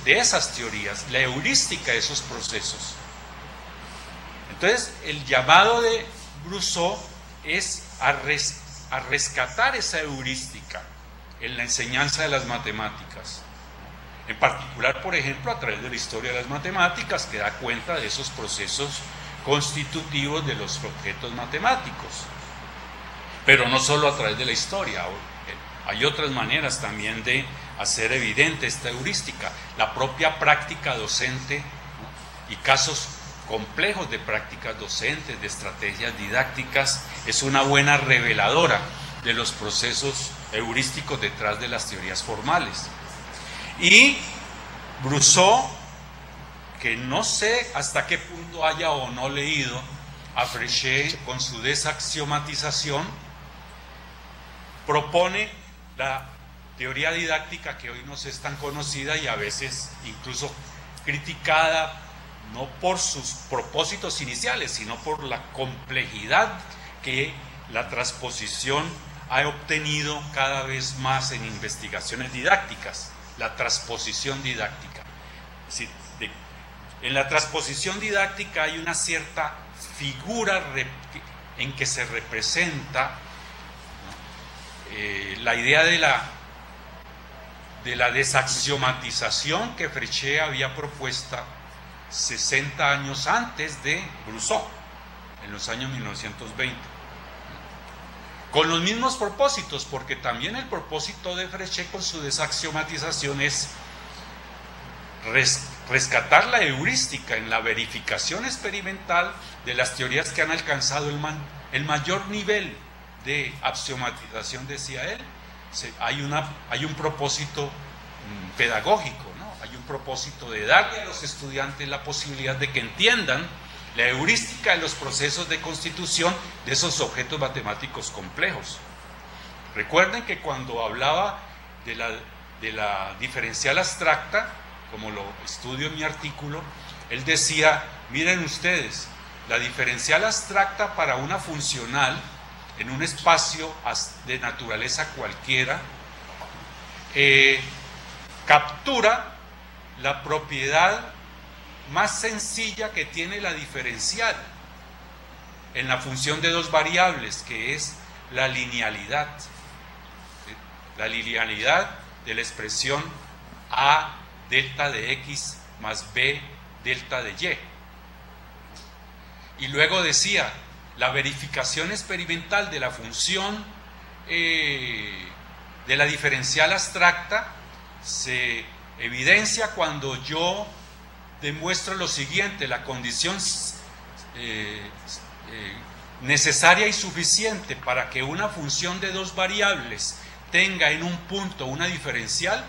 esas teorías, la heurística de esos procesos. Entonces, el llamado de Brousseau es a rescatar esa heurística en la enseñanza de las matemáticas. En particular, por ejemplo, a través de la historia de las matemáticas, que da cuenta de esos procesos constitutivos de los objetos matemáticos. Pero no solo a través de la historia, hay otras maneras también de hacer evidente esta heurística. La propia práctica docente, ¿no?, y casos complejos de prácticas docentes, de estrategias didácticas, es una buena reveladora de los procesos heurísticos detrás de las teorías formales. Y Brousseau, que no sé hasta qué punto haya o no leído a Fréchet con su desaxiomatización, propone la teoría didáctica que hoy nos es tan conocida y a veces incluso criticada, no por sus propósitos iniciales, sino por la complejidad que la transposición ha obtenido cada vez más en investigaciones didácticas, la transposición didáctica. En la transposición didáctica hay una cierta figura en que se representa, ¿no?, la idea de la desaxiomatización que Fréchet había propuesto 60 años antes de Brousseau, en los años 1920. Con los mismos propósitos, porque también el propósito de Fréchet con su desaxiomatización es rescatar la heurística en la verificación experimental de las teorías que han alcanzado el mayor nivel de axiomatización, decía él. Hay un propósito pedagógico, ¿no? Hay un propósito de darle a los estudiantes la posibilidad de que entiendan la heurística de los procesos de constitución de esos objetos matemáticos complejos. Recuerden que cuando hablaba de la diferencial abstracta, como lo estudio en mi artículo, él decía, miren ustedes, la diferencial abstracta para una funcional en un espacio de naturaleza cualquiera captura la propiedad más sencilla que tiene la diferencial en la función de dos variables, que es la linealidad. La linealidad de la expresión A delta de X más B delta de Y. Y luego decía, la verificación experimental de la función de la diferencial abstracta se evidencia cuando yo demuestro lo siguiente: la condición necesaria y suficiente para que una función de dos variables tenga en un punto una diferencial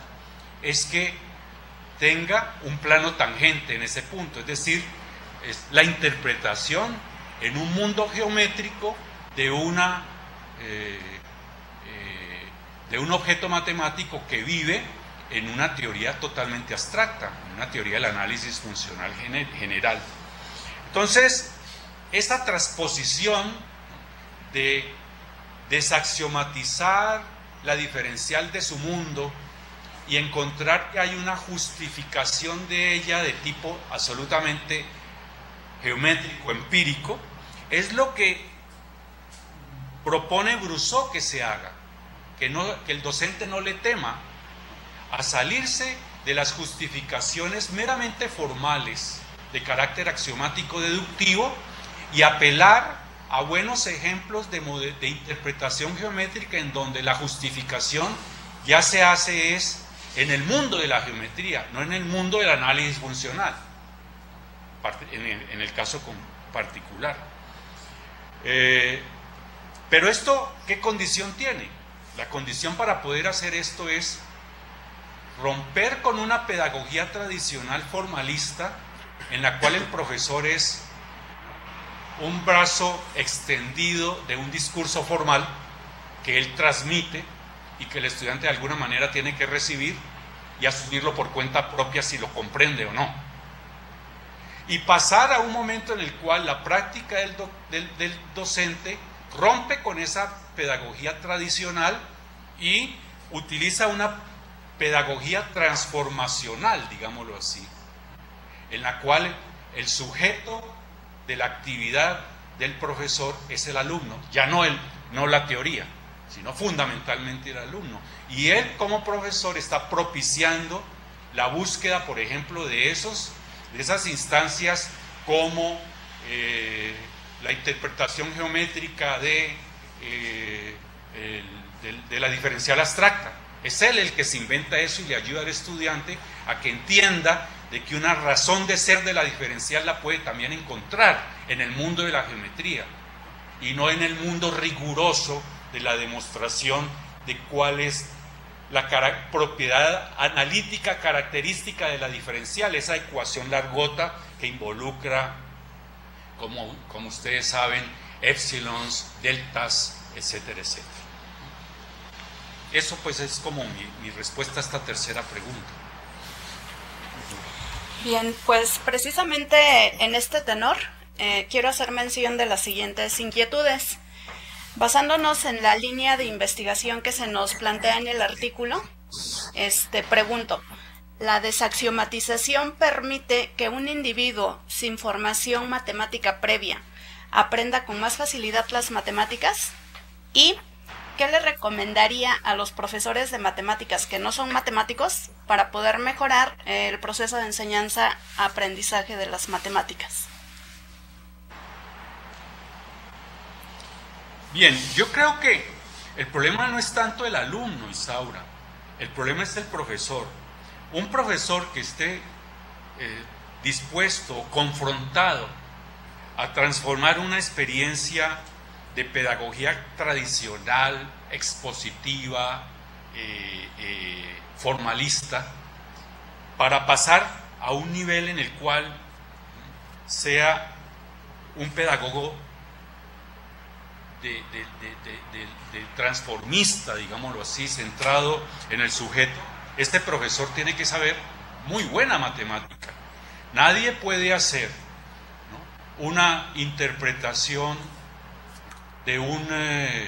es que tenga un plano tangente en ese punto, es decir, es la interpretación en un mundo geométrico de un objeto matemático que vive en una teoría totalmente abstracta, una teoría del análisis funcional general. Entonces, esta transposición de desaxiomatizar la diferencial de su mundo y encontrar que hay una justificación de ella de tipo absolutamente geométrico, empírico, es lo que propone Brousseau que se haga, que el docente no le tema a salirse de las justificaciones meramente formales de carácter axiomático deductivo y apelar a buenos ejemplos de interpretación geométrica en donde la justificación ya se hace es en el mundo de la geometría, no en el mundo del análisis funcional, en el caso particular. Pero esto, ¿qué condición tiene? La condición para poder hacer esto es romper con una pedagogía tradicional formalista en la cual el profesor es un brazo extendido de un discurso formal que él transmite y que el estudiante de alguna manera tiene que recibir y asumirlo por cuenta propia si lo comprende o no. Y pasar a un momento en el cual la práctica del docente rompe con esa pedagogía tradicional y utiliza una pedagogía transformacional, digámoslo así, en la cual el sujeto de la actividad del profesor es el alumno, ya no la teoría, sino fundamentalmente el alumno. Y él como profesor está propiciando la búsqueda, por ejemplo, de esas instancias como la interpretación geométrica de la diferencial abstracta. Es él el que se inventa eso y le ayuda al estudiante a que entienda de que una razón de ser de la diferencial la puede también encontrar en el mundo de la geometría y no en el mundo riguroso de la demostración de cuál es la propiedad analítica característica de la diferencial, esa ecuación largota que involucra, como ustedes saben, épsilons, deltas, etcétera, etcétera. Eso pues es como mi respuesta a esta tercera pregunta. Bien, pues precisamente en este tenor quiero hacer mención de las siguientes inquietudes. Basándonos en la línea de investigación que se nos plantea en el artículo, pregunto, ¿la desaxiomatización permite que un individuo sin formación matemática previa aprenda con más facilidad las matemáticas? ¿Y qué le recomendaría a los profesores de matemáticas que no son matemáticos para poder mejorar el proceso de enseñanza-aprendizaje de las matemáticas? Bien, yo creo que el problema no es tanto el alumno, Isaura, el problema es el profesor. Un profesor que esté dispuesto, confrontado a transformar una experiencia de pedagogía tradicional, expositiva, formalista, para pasar a un nivel en el cual sea un pedagogo de transformista, digámoslo así, centrado en el sujeto. Este profesor tiene que saber muy buena matemática. Nadie puede hacer, ¿no?, una interpretación de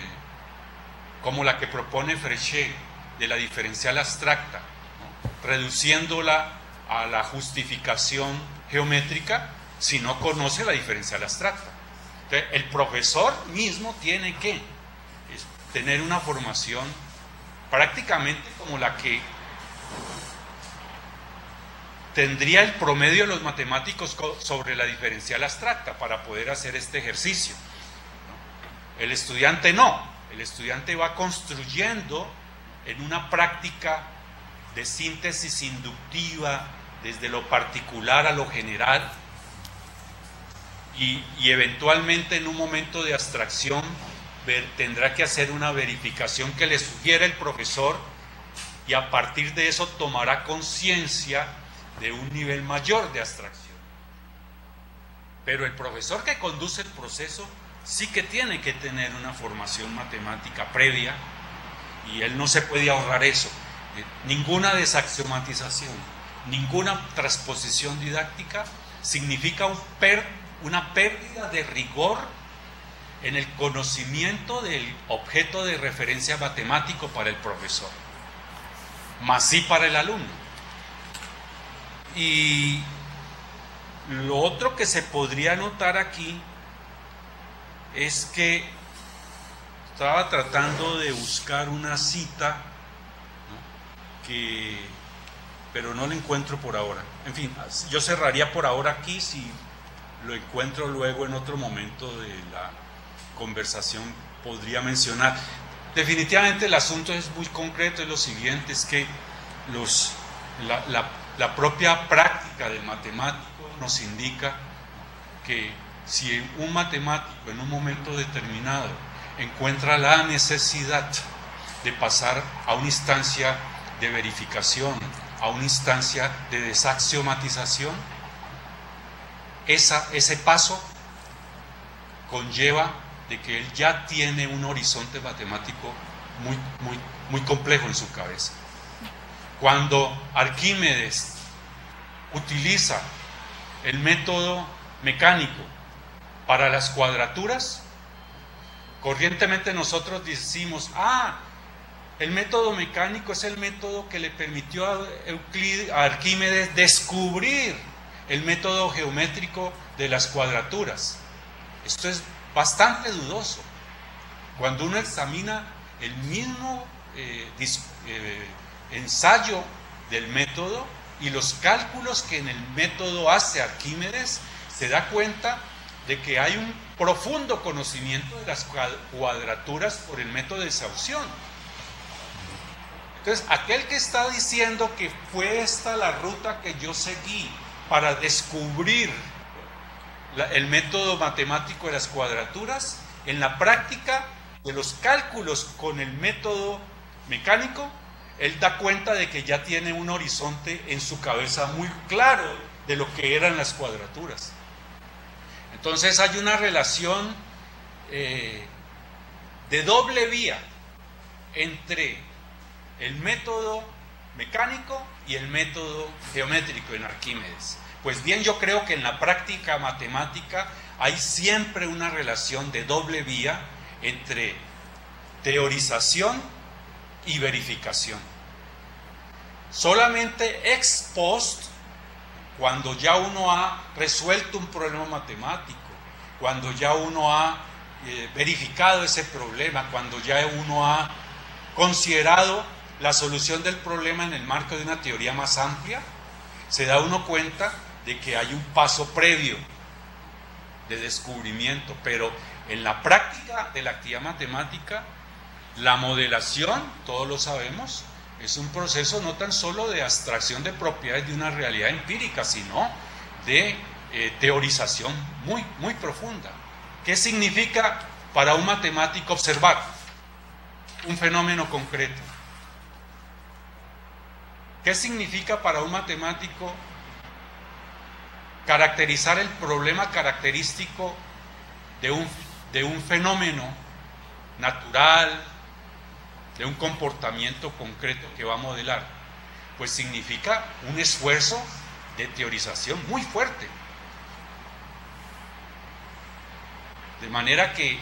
como la que propone Fréchet, de la diferencial abstracta, ¿no?, reduciéndola a la justificación geométrica si no conoce la diferencial abstracta. Entonces, el profesor mismo tiene que tener una formación prácticamente como la que tendría el promedio de los matemáticos sobre la diferencial abstracta para poder hacer este ejercicio, ¿no? El estudiante no, el estudiante va construyendo en una práctica de síntesis inductiva desde lo particular a lo general y eventualmente en un momento de abstracción tendrá que hacer una verificación que le sugiera el profesor y a partir de eso tomará conciencia de un nivel mayor de abstracción. Pero el profesor que conduce el proceso sí que tiene que tener una formación matemática previa y él no se puede ahorrar eso. Ninguna desaxiomatización, ninguna transposición didáctica significa una pérdida de rigor en el conocimiento del objeto de referencia matemático para el profesor. más sí para el alumno. Y lo otro que se podría notar aquí es que estaba tratando de buscar una cita, ¿no?, pero no la encuentro por ahora. En fin, yo cerraría por ahora aquí. Si lo encuentro luego en otro momento de la conversación podría mencionar. Definitivamente el asunto es muy concreto, es lo siguiente, es que la propia práctica del matemático nos indica que si un matemático en un momento determinado encuentra la necesidad de pasar a una instancia de verificación, a una instancia de desaxiomatización, ese paso conlleva de que él ya tiene un horizonte matemático muy complejo en su cabeza. Cuando Arquímedes utiliza el método mecánico para las cuadraturas, corrientemente nosotros decimos, el método mecánico es el método que le permitió a Arquímedes descubrir el método geométrico de las cuadraturas. Esto es bastante dudoso. Cuando uno examina el mismo ensayo del método y los cálculos que en el método hace Arquímedes, se da cuenta de que hay un profundo conocimiento de las cuadraturas por el método de Saussure. Entonces, aquel que está diciendo que fue esta la ruta que yo seguí para descubrir el método matemático de las cuadraturas, en la práctica de los cálculos con el método mecánico, él da cuenta de que ya tiene un horizonte en su cabeza muy claro de lo que eran las cuadraturas. Entonces hay una relación de doble vía entre el método mecánico y el método geométrico en Arquímedes. Pues bien, yo creo que en la práctica matemática hay siempre una relación de doble vía entre teorización y verificación. Solamente ex post, cuando ya uno ha resuelto un problema matemático, cuando ya uno ha verificado ese problema, cuando ya uno ha considerado la solución del problema en el marco de una teoría más amplia, se da uno cuenta de que hay un paso previo de descubrimiento. Pero en la práctica de la actividad matemática, la modelación, todos lo sabemos, es un proceso no tan solo de abstracción de propiedades de una realidad empírica, sino de teorización muy profunda. ¿Qué significa para un matemático observar un fenómeno concreto? ¿Qué significa para un matemático caracterizar el problema característico de un fenómeno natural, de un comportamiento concreto que va a modelar? Pues significa un esfuerzo de teorización muy fuerte. De manera que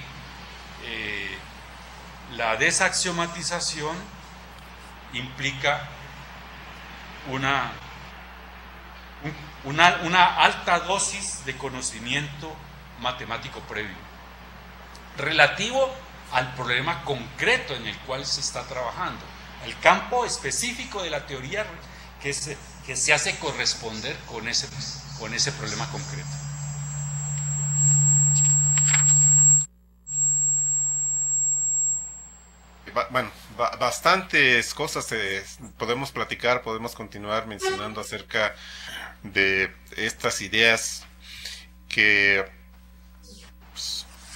la desaxiomatización implica una alta dosis de conocimiento matemático previo, relativo al problema concreto en el cual se está trabajando, el campo específico de la teoría que se hace corresponder con ese problema concreto. Bueno, bastantes cosas podemos platicar, podemos continuar mencionando acerca de estas ideas que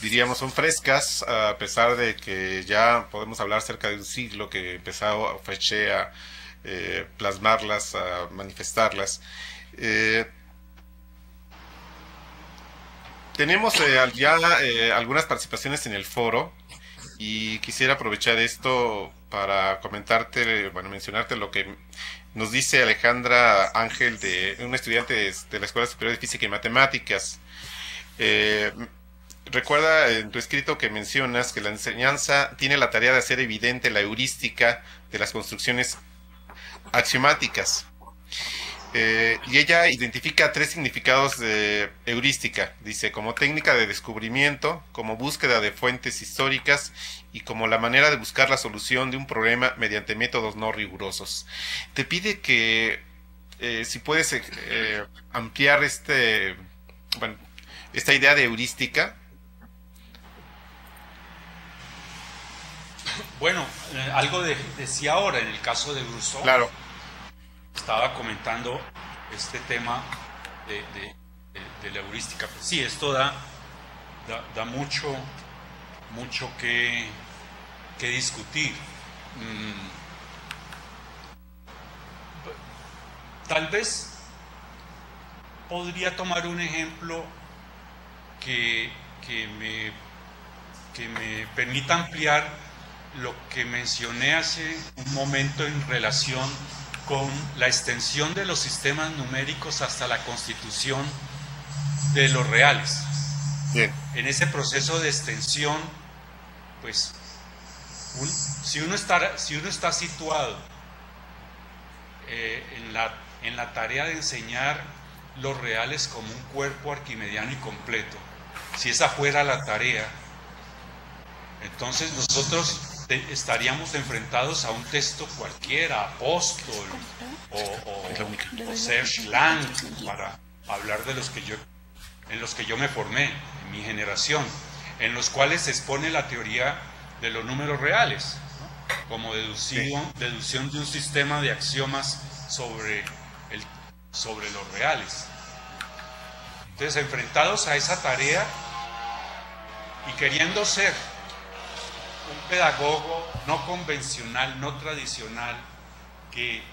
diríamos son frescas, a pesar de que ya podemos hablar cerca de un siglo que empezó Feuchet a plasmarlas, a manifestarlas. Tenemos ya algunas participaciones en el foro y quisiera aprovechar esto para comentarte, bueno, mencionarte lo que nos dice Alejandra Ángel, una estudiante de la Escuela Superior de Física y Matemáticas. Recuerda en tu escrito que mencionas que la enseñanza tiene la tarea de hacer evidente la heurística de las construcciones axiomáticas. Y ella identifica 3 significados de heurística. Dice, como técnica de descubrimiento, como búsqueda de fuentes históricas y como la manera de buscar la solución de un problema mediante métodos no rigurosos. Te pide que si puedes ampliar esta idea de heurística. Bueno, algo decía ahora en el caso de Brousseau. Claro. Estaba comentando este tema de la heurística. Sí, esto da mucho que discutir. Tal vez podría tomar un ejemplo que me permita ampliar lo que mencioné hace un momento en relación con la extensión de los sistemas numéricos hasta la constitución de los reales. Bien. En ese proceso de extensión, pues, si uno está situado en la tarea de enseñar los reales como un cuerpo arquimediano y completo, si esa fuera la tarea, entonces nosotros estaríamos enfrentados a un texto cualquiera, Apóstol o Serge Lang, para hablar de en los que yo me formé, en mi generación, en los cuales se expone la teoría de los números reales, ¿no? Como deducción de un sistema de axiomas sobre los reales. Entonces, enfrentados a esa tarea y queriendo ser un pedagogo no convencional, no tradicional, que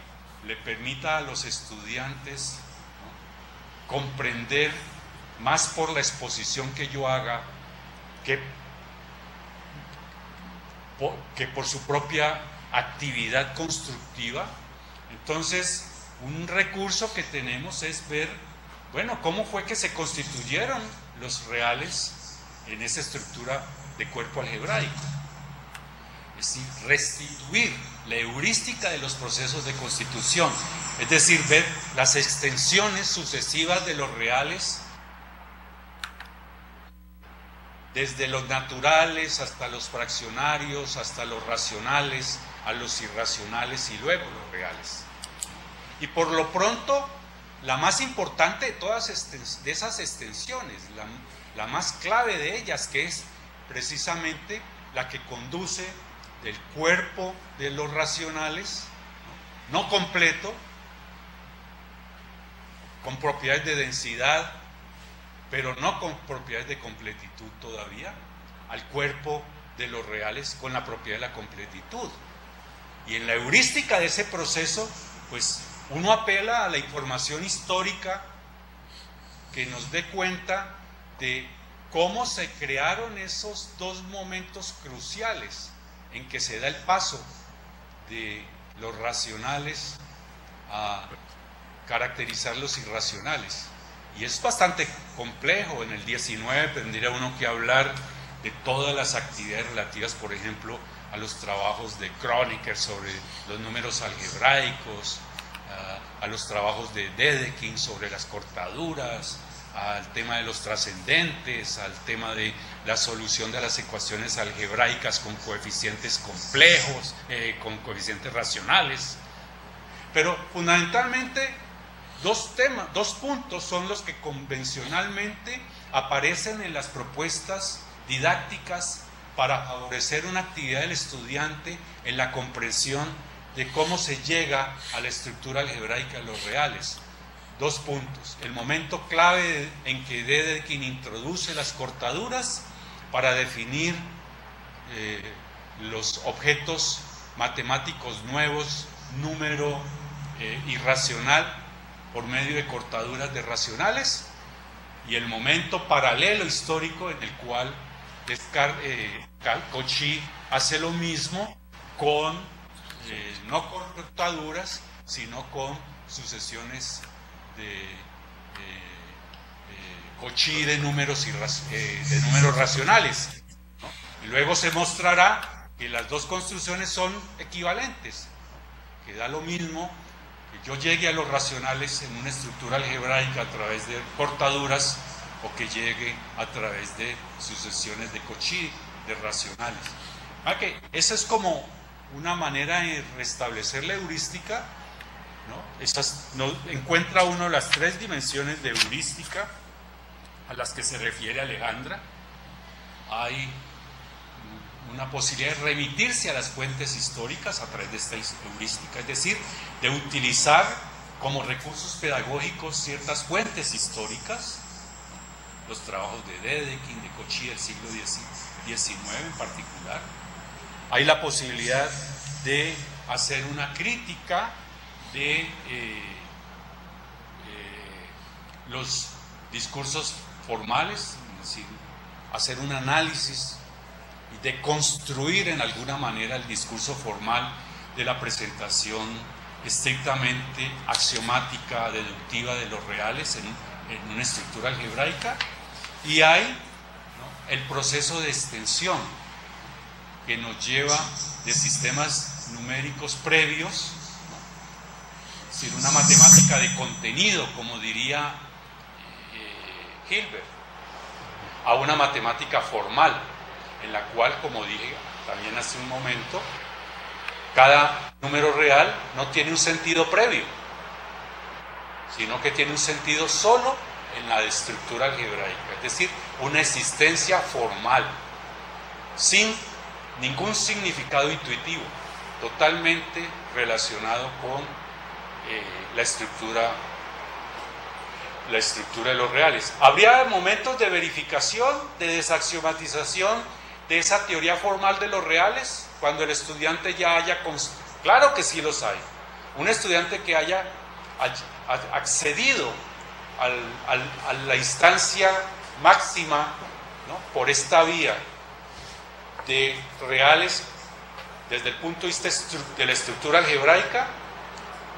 le permita a los estudiantes, ¿no?, comprender más por la exposición que yo haga que por su propia actividad constructiva. Entonces, un recurso que tenemos es ver, bueno, cómo fue que se constituyeron los reales en esa estructura de cuerpo algebraico. Es decir, restituir la heurística de los procesos de constitución, es decir, ver las extensiones sucesivas de los reales desde los naturales hasta los fraccionarios, hasta los racionales, a los irracionales y luego los reales. Y por lo pronto, la más importante de todas esas extensiones, la más clave de ellas, que es precisamente la que conduce del cuerpo de los racionales, no completo, con propiedades de densidad, pero no con propiedades de completitud todavía, al cuerpo de los reales con la propiedad de la completitud. Y en la heurística de ese proceso, pues uno apela a la información histórica que nos dé cuenta de cómo se crearon esos dos momentos cruciales en que se da el paso de los racionales a caracterizar los irracionales. Y es bastante complejo. En el 19 tendría uno que hablar de todas las actividades relativas, por ejemplo, a los trabajos de Kronecker sobre los números algebraicos, a los trabajos de Dedekind sobre las cortaduras, al tema de los trascendentes, al tema de la solución de las ecuaciones algebraicas con coeficientes complejos, con coeficientes racionales. Pero fundamentalmente dos puntos son los que convencionalmente aparecen en las propuestas didácticas para favorecer una actividad del estudiante en la comprensión de cómo se llega a la estructura algebraica de los reales. Dos puntos: el momento clave en que Dedekind introduce las cortaduras para definir los objetos matemáticos nuevos, número irracional, por medio de cortaduras de racionales, y el momento paralelo histórico en el cual Cauchy hace lo mismo con no con cortaduras, sino con sucesiones de Cauchy de números racionales, ¿no? Y luego se mostrará que las dos construcciones son equivalentes, que da lo mismo que yo llegue a los racionales en una estructura algebraica a través de cortaduras o que llegue a través de sucesiones de Cauchy, de racionales. Que esa es como una manera de restablecer la heurística, ¿no? Encuentra uno las tres dimensiones de heurística a las que se refiere Alejandra. Hay una posibilidad de remitirse a las fuentes históricas a través de esta heurística, es decir, de utilizar como recursos pedagógicos ciertas fuentes históricas, los trabajos de Dedekind, de Cauchy del siglo XIX en particular. Hay la posibilidad de hacer una crítica de los discursos formales, es decir, hacer un análisis y de construir en alguna manera el discurso formal de la presentación estrictamente axiomática, deductiva de los reales en una estructura algebraica. Y hay, ¿no?, el proceso de extensión que nos lleva de sistemas numéricos previos, ¿no?, es decir, una matemática de contenido, como diría Hilbert, a una matemática formal, en la cual, como dije también hace un momento, cada número real no tiene un sentido previo, sino que tiene un sentido solo en la estructura algebraica, es decir, una existencia formal, sin ningún significado intuitivo, totalmente relacionado con la estructura de los reales. Habría momentos de verificación, de desaxiomatización de esa teoría formal de los reales, cuando el estudiante ya haya... Claro que sí los hay. Un estudiante que haya accedido a la instancia máxima, ¿no?, por esta vía de reales desde el punto de vista de la estructura algebraica,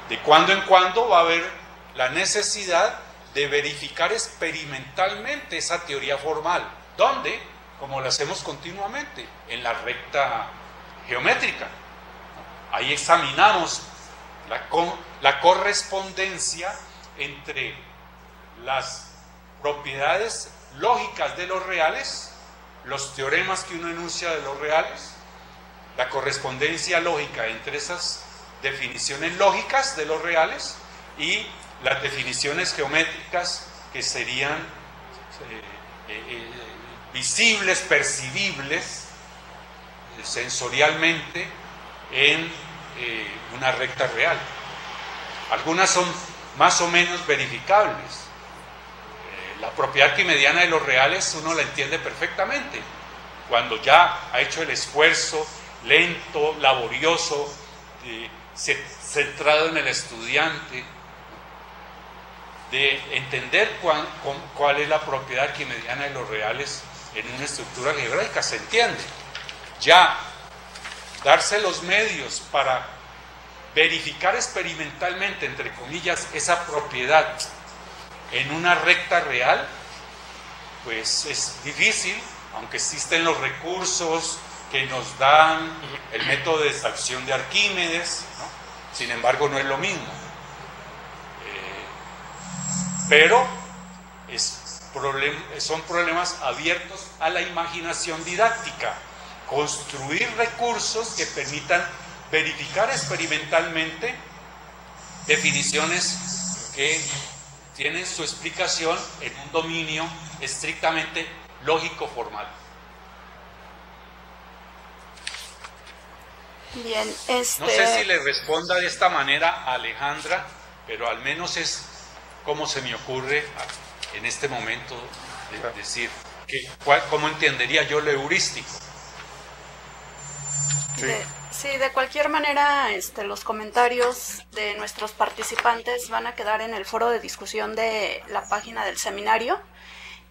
de cuando en cuando va a haber la necesidad de verificar experimentalmente esa teoría formal. ¿Dónde? Como lo hacemos continuamente, en la recta geométrica. Ahí examinamos la correspondencia entre las propiedades lógicas de los reales, los teoremas que uno enuncia de los reales, la correspondencia lógica entre esas definiciones lógicas de los reales y las definiciones geométricas que serían visibles, percibibles sensorialmente en una recta real. Algunas son más o menos verificables. La propiedad arquimediana de los reales uno la entiende perfectamente cuando ya ha hecho el esfuerzo lento, laborioso, centrado en el estudiante, de entender cuál es la propiedad arquimediana de los reales en una estructura algebraica. Se entiende. Ya darse los medios para verificar experimentalmente, entre comillas, esa propiedad en una recta real, pues es difícil, aunque existen los recursos que nos dan el método de extracción de Arquímedes, ¿no? Sin embargo no es lo mismo. Pero son problemas abiertos a la imaginación didáctica, construir recursos que permitan verificar experimentalmente definiciones que tienen su explicación en un dominio estrictamente lógico-formal. Bien, No sé si le responda de esta manera a Alejandra, pero al menos es como se me ocurre en este momento decir cómo entendería yo lo heurístico. Sí, de cualquier manera, los comentarios de nuestros participantes van a quedar en el foro de discusión de la página del seminario,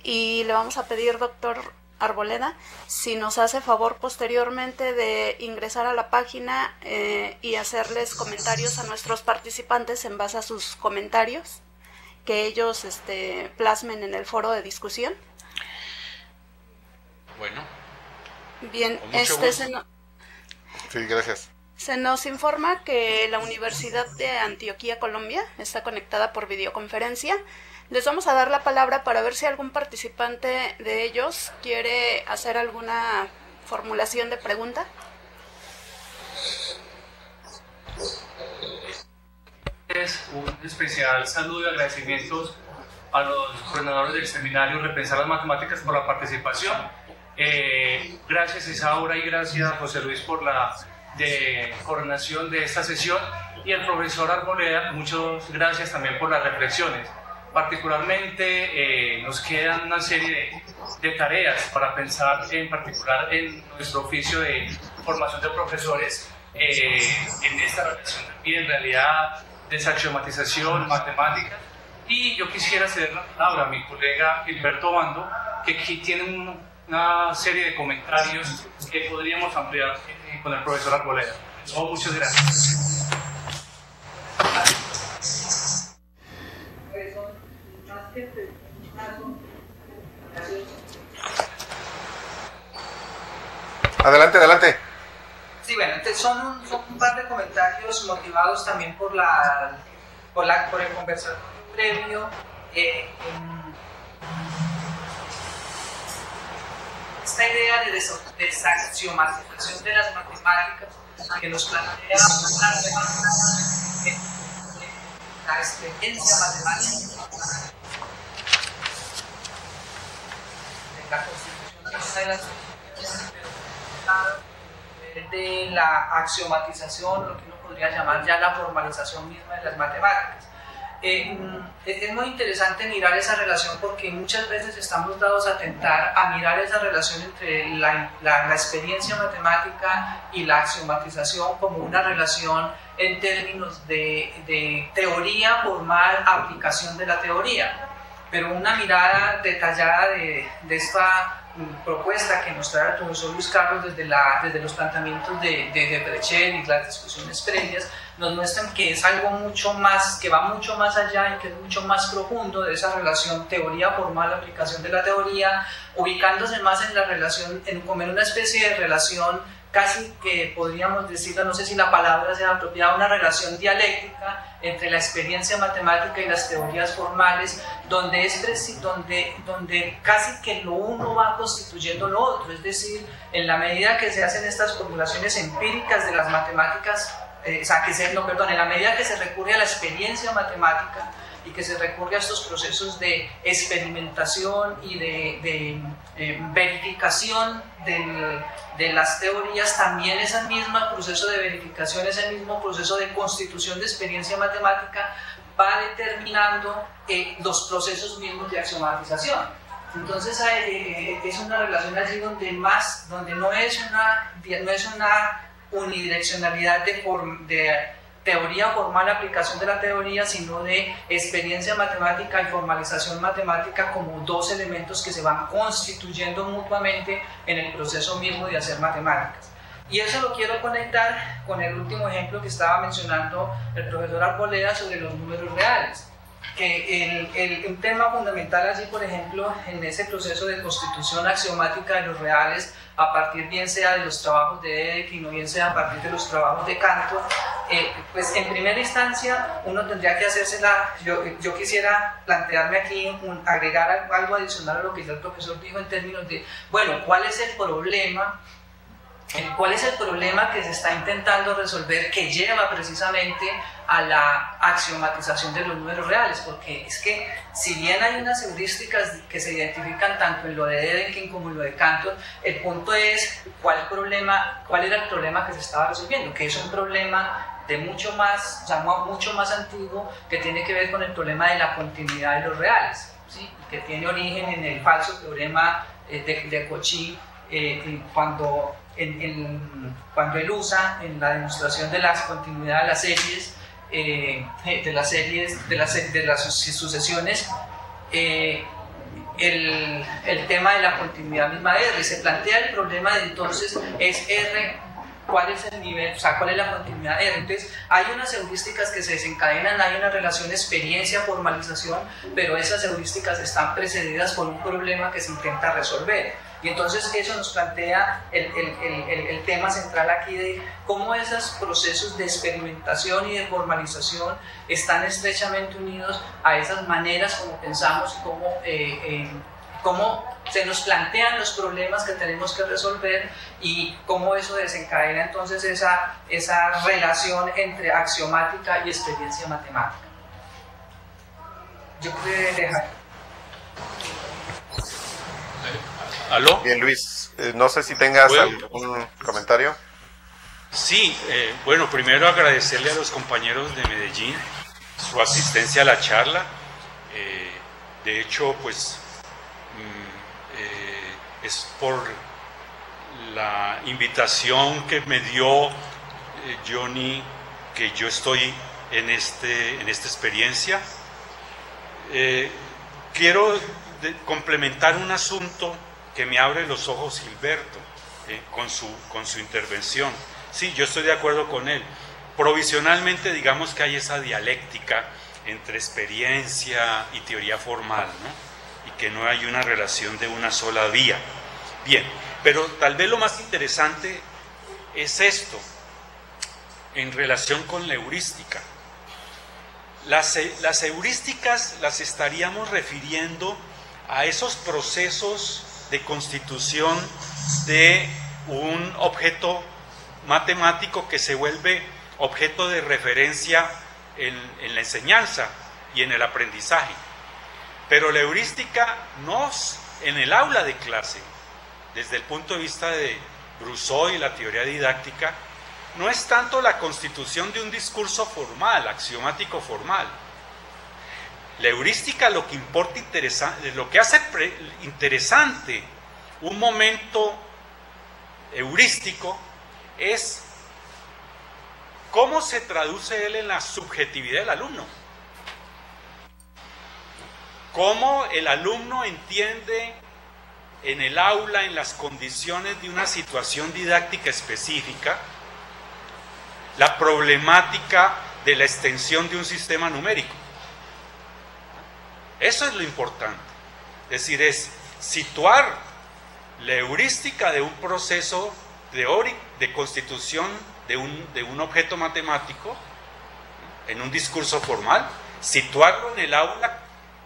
y le vamos a pedir, doctor Arboleda, si nos hace favor posteriormente de ingresar a la página y hacerles comentarios a nuestros participantes en base a sus comentarios, que ellos plasmen en el foro de discusión. Bueno. Bien, Sí, gracias. Se nos informa que la Universidad de Antioquia, Colombia, está conectada por videoconferencia. Les vamos a dar la palabra para ver si algún participante de ellos quiere hacer alguna formulación de pregunta. Un especial saludo y agradecimientos a los coordinadores del seminario Repensar las Matemáticas por la participación. Gracias Isaura y gracias José Luis por la coordinación de esta sesión, y el profesor Arboleda, muchas gracias también por las reflexiones. Particularmente nos quedan una serie de tareas para pensar en particular en nuestro oficio de formación de profesores, en esta relación también, realidad, desaxiomatización, matemáticas. Y yo quisiera ceder la palabra a mi colega Gilberto Bando, que aquí tiene una serie de comentarios que podríamos ampliar con el profesor Arboleda. Muchas gracias. Adelante, adelante. Sí, bueno, entonces son un par de comentarios motivados también por el conversatorio previo. Esta idea de desaxiomatización de las matemáticas que nos plantea la experiencia matemática de la Constitución de la axiomatización, lo que uno podría llamar ya la formalización misma de las matemáticas. Es muy interesante mirar esa relación porque muchas veces estamos dados a tentar a mirar esa relación entre la experiencia matemática y la axiomatización como una relación en términos de teoría formal, aplicación de la teoría. Pero una mirada detallada de esta propuesta que nos trae el profesor Luis Carlos desde los planteamientos de Brechet y las discusiones previas, nos muestran que es algo mucho más, que va mucho más allá y que es mucho más profundo de esa relación teoría formal, aplicación de la teoría, ubicándose más en la relación, como en una especie de relación casi que podríamos decir, no sé si la palabra sea apropiada, una relación dialéctica entre la experiencia matemática y las teorías formales, donde casi que lo uno va constituyendo lo otro, es decir, en la medida que se hacen estas formulaciones empíricas de las matemáticas, en la medida que se recurre a la experiencia matemática y que se recurre a estos procesos de experimentación y de verificación de las teorías, también ese mismo proceso de verificación, ese mismo proceso de constitución de experiencia matemática va determinando los procesos mismos de axiomatización. Entonces es una relación allí donde no es una unidireccionalidad de teoría formal, aplicación de la teoría, sino de experiencia matemática y formalización matemática como dos elementos que se van constituyendo mutuamente en el proceso mismo de hacer matemáticas. Y eso lo quiero conectar con el último ejemplo que estaba mencionando el profesor Arboleda sobre los números reales. Que un tema fundamental allí, por ejemplo, en ese proceso de constitución axiomática de los reales, a partir bien sea de los trabajos de Dedekind o bien sea a partir de los trabajos de Cantor, pues en primera instancia uno tendría que yo quisiera plantearme aquí, agregar algo adicional a lo que ya el profesor dijo en términos de, bueno, ¿cuál es el problema? ¿Cuál es el problema que se está intentando resolver que lleva precisamente a la axiomatización de los números reales? Porque es que si bien hay unas heurísticas que se identifican tanto en lo de Dedekind como en lo de Cantor, el punto es cuál era el problema que se estaba resolviendo, que es un problema de mucho más antiguo, que tiene que ver con el problema de la continuidad de los reales, ¿sí? Que tiene origen en el falso teorema de Cauchy, cuando él usa en la demostración de la continuidad de las sucesiones el tema de la continuidad misma de R. Se plantea el problema de entonces es R, cuál es el nivel, o sea, cuál es la continuidad de R. Entonces hay unas heurísticas que se desencadenan, hay una relación experiencia-formalización, pero esas heurísticas están precedidas por un problema que se intenta resolver. Y entonces eso nos plantea el tema central aquí de cómo esos procesos de experimentación y de formalización están estrechamente unidos a esas maneras como pensamos y cómo se nos plantean los problemas que tenemos que resolver y cómo eso desencadena entonces esa relación entre axiomática y experiencia matemática. Yo puedo dejar. ¿Aló? Bien, Luis, no sé si tengas algún comentario. Sí, bueno, primero agradecerle a los compañeros de Medellín su asistencia a la charla. De hecho, pues es por la invitación que me dio Johnny que yo estoy en esta experiencia. Quiero complementar un asunto que me abre los ojos Gilberto con su intervención. Sí, yo estoy de acuerdo con él. Provisionalmente digamos que hay esa dialéctica entre experiencia y teoría formal, ¿no? Y que no hay una relación de una sola vía. Bien, pero tal vez lo más interesante es esto, en relación con la heurística. Las heurísticas las estaríamos refiriendo a esos procesos de constitución de un objeto matemático que se vuelve objeto de referencia en la enseñanza y en el aprendizaje. Pero la heurística en el aula de clase, desde el punto de vista de Rousseau y la teoría didáctica, no es tanto la constitución de un discurso formal, axiomático formal. La heurística lo que importa lo que hace interesante un momento heurístico es cómo se traduce él en la subjetividad del alumno. Cómo el alumno entiende en el aula, en las condiciones de una situación didáctica específica, la problemática de la extensión de un sistema numérico. Eso es lo importante. Es decir, es situar la heurística de un proceso teórico de constitución de un objeto matemático en un discurso formal, situarlo en el aula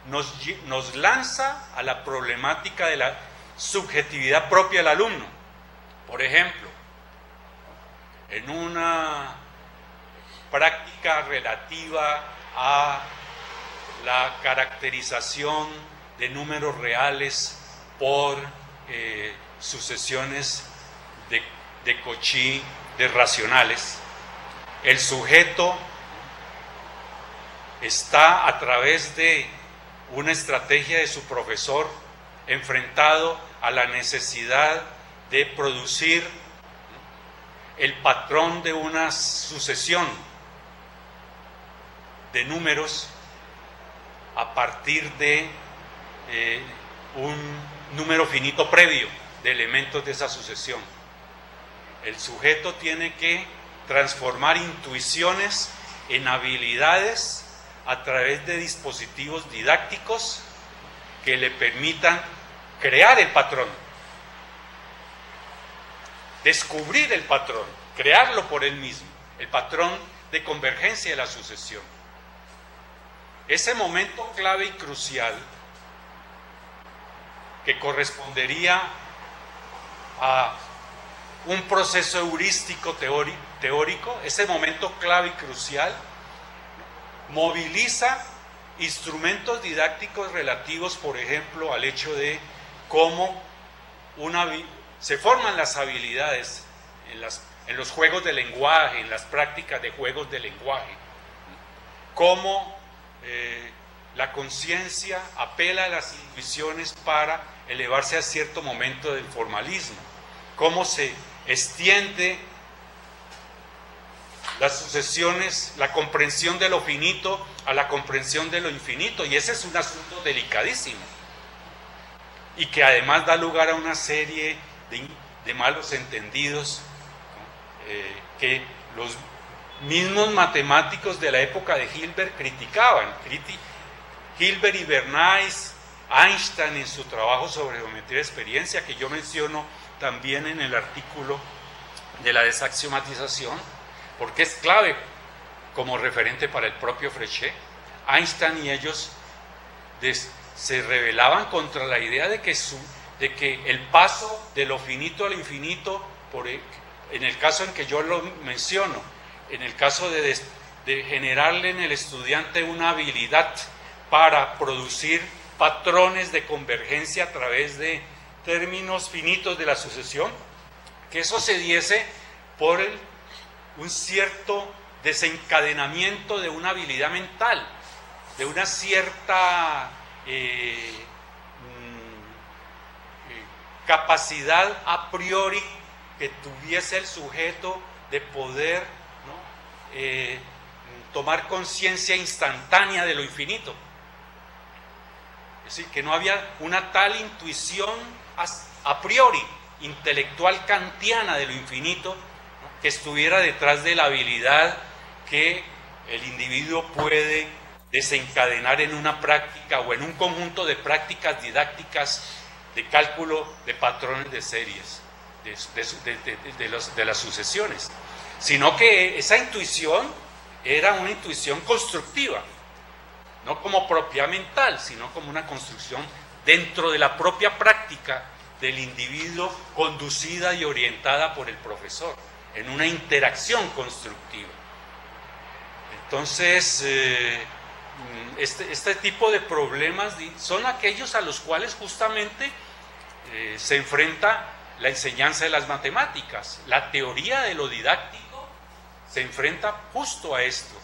nos lanza a la problemática de la subjetividad propia del alumno. Por ejemplo, en una práctica relativa a la caracterización de números reales por sucesiones de Cauchy de racionales, el sujeto está a través de una estrategia de su profesor enfrentado a la necesidad de producir el patrón de una sucesión de números a partir de un número finito previo de elementos de esa sucesión. El sujeto tiene que transformar intuiciones en habilidades a través de dispositivos didácticos que le permitan crear el patrón, descubrir el patrón, crearlo por él mismo, el patrón de convergencia de la sucesión. Ese momento clave y crucial que correspondería a un proceso heurístico teórico, ese momento clave y crucial, moviliza instrumentos didácticos relativos, por ejemplo, al hecho de cómo se forman las habilidades en los juegos de lenguaje, en las prácticas de juegos de lenguaje, cómo la conciencia apela a las intuiciones para elevarse a cierto momento del formalismo, cómo se extiende las sucesiones, la comprensión de lo finito a la comprensión de lo infinito, y ese es un asunto delicadísimo y que además da lugar a una serie de malos entendidos, ¿no? Que los mismos matemáticos de la época de Hilbert criticaban. Hilbert y Bernays Einstein en su trabajo sobre geometría de experiencia, que yo menciono también en el artículo de la desaxiomatización, porque es clave como referente para el propio Fréchet. Einstein y ellos se rebelaban contra la idea de que el paso de lo finito al infinito, en el caso en que yo lo menciono, en el caso de generarle en el estudiante una habilidad para producir patrones de convergencia a través de términos finitos de la sucesión, que eso se diese por un cierto desencadenamiento de una habilidad mental, de una cierta capacidad a priori que tuviese el sujeto de poder, ¿no?, tomar conciencia instantánea de lo infinito. Es decir, que no había una tal intuición a priori intelectual kantiana de lo infinito, ¿no?, que estuviera detrás de la habilidad que el individuo puede desencadenar en una práctica o en un conjunto de prácticas didácticas de cálculo de patrones de series, de las sucesiones, sino que esa intuición era una intuición constructiva, no como propia mental, sino como una construcción dentro de la propia práctica del individuo, conducida y orientada por el profesor, en una interacción constructiva. Entonces, este tipo de problemas son aquellos a los cuales justamente se enfrenta la enseñanza de las matemáticas. La teoría de lo didáctico se enfrenta justo a esto,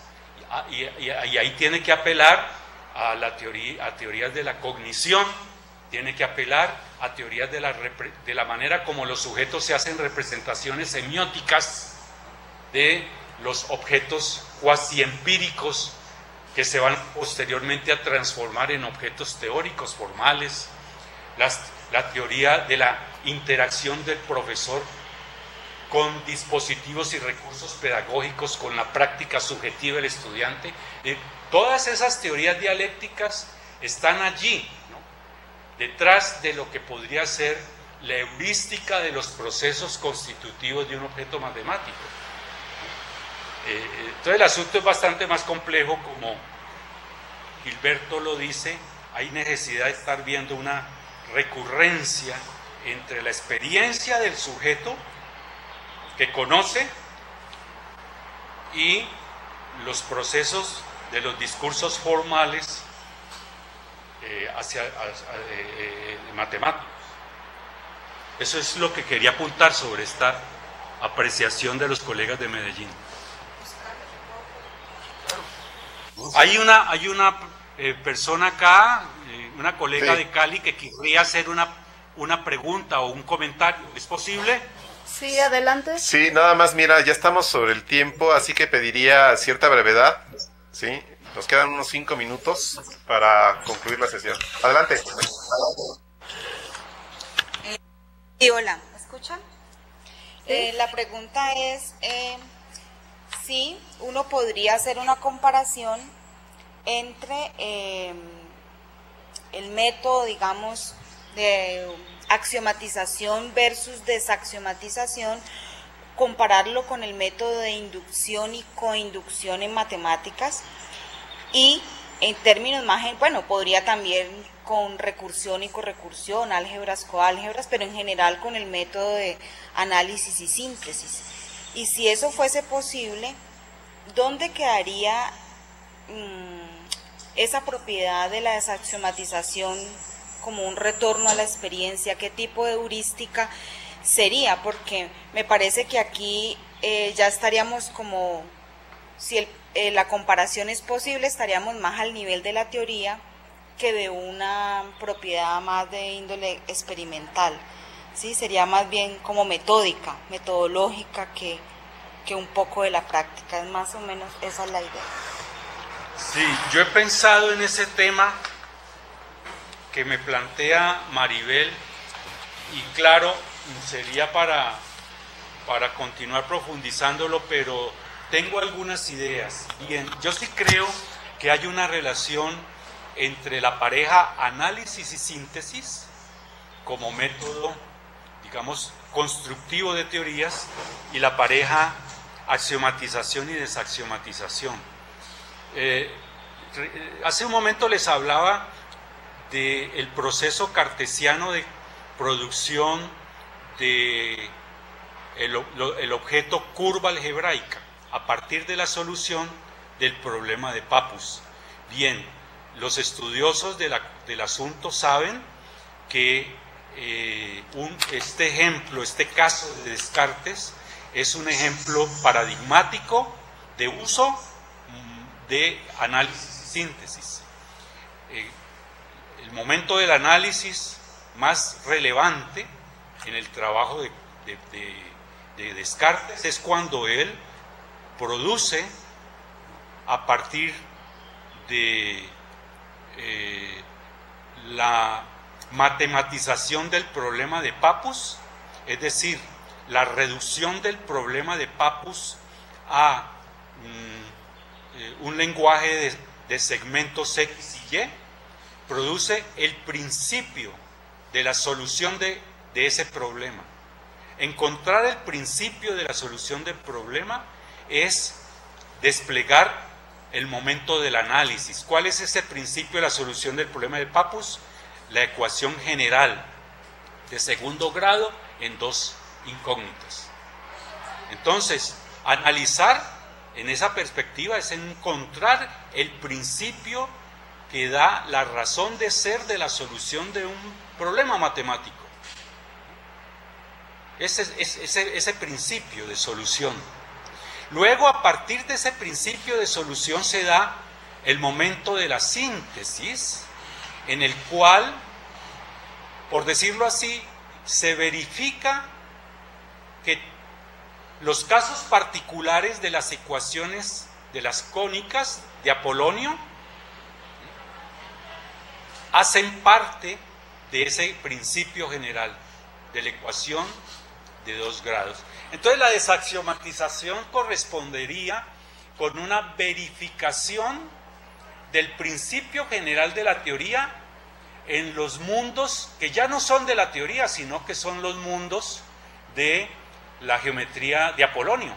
y ahí tiene que apelar a teorías de la cognición, tiene que apelar a teorías de la manera como los sujetos se hacen representaciones semióticas de los objetos cuasi empíricos que se van posteriormente a transformar en objetos teóricos formales, la teoría de la interacción del profesor con dispositivos y recursos pedagógicos, con la práctica subjetiva del estudiante. Todas esas teorías dialécticas están allí, ¿no?, detrás de lo que podría ser la heurística de los procesos constitutivos de un objeto matemático. Entonces el asunto es bastante más complejo, como Gilberto lo dice. Hay necesidad de estar viendo una recurrencia entre la experiencia del sujeto que conoce y los procesos de los discursos formales matemáticos. Eso es lo que quería apuntar sobre esta apreciación de los colegas de Medellín. Hay una persona acá, una colega sí, de Cali, que querría hacer una pregunta o un comentario. ¿Es posible? Sí, adelante. Sí, nada más, mira, ya estamos sobre el tiempo, así que pediría cierta brevedad, ¿sí? Nos quedan unos 5 minutos para concluir la sesión. Adelante. Sí, hola, ¿me escuchan? La pregunta es si uno podría hacer una comparación entre el método, digamos, de axiomatización versus desaxiomatización, compararlo con el método de inducción y coinducción en matemáticas, y en términos más, bueno, podría también con recursión y correcursión, álgebras, coálgebras, pero en general con el método de análisis y síntesis. Y si eso fuese posible, ¿dónde quedaría esa propiedad de la desaxiomatización como un retorno a la experiencia? ¿Qué tipo de heurística sería? Porque me parece que aquí ya estaríamos como, si la comparación es posible, estaríamos más al nivel de la teoría que de una propiedad más de índole experimental, ¿sí? Sería más bien como metódica, metodológica, que un poco de la práctica. Es más o menos esa es la idea. Sí, yo he pensado en ese tema que me plantea Maribel, y claro, sería para continuar profundizándolo, pero tengo algunas ideas. Bien, yo sí creo que hay una relación entre la pareja análisis y síntesis como método, digamos, constructivo de teorías, y la pareja axiomatización y desaxiomatización. Hace un momento les hablaba del proceso cartesiano de producción de el objeto curva algebraica a partir de la solución del problema de Pappus. Bien, los estudiosos del asunto saben que este ejemplo, este caso de Descartes, es un ejemplo paradigmático de uso de análisis y síntesis. El momento del análisis más relevante en el trabajo de Descartes es cuando él produce a partir de la matematización del problema de Pappus, es decir, la reducción del problema de Pappus a un lenguaje de segmentos X y Y, produce el principio de la solución de ese problema. Encontrar el principio de la solución del problema es desplegar el momento del análisis. ¿Cuál es ese principio de la solución del problema de Pappus? La ecuación general de segundo grado en dos incógnitas. Entonces, analizar en esa perspectiva es encontrar el principio que da la razón de ser de la solución de un problema matemático. Ese principio de solución. Luego, a partir de ese principio de solución se da el momento de la síntesis, en el cual, por decirlo así, se verifica que los casos particulares de las ecuaciones de las cónicas de Apolonio hacen parte de ese principio general de la ecuación de 2 grados. Entonces la desaxiomatización correspondería con una verificación del principio general de la teoría en los mundos que ya no son de la teoría, sino que son los mundos de la geometría de Apolonio.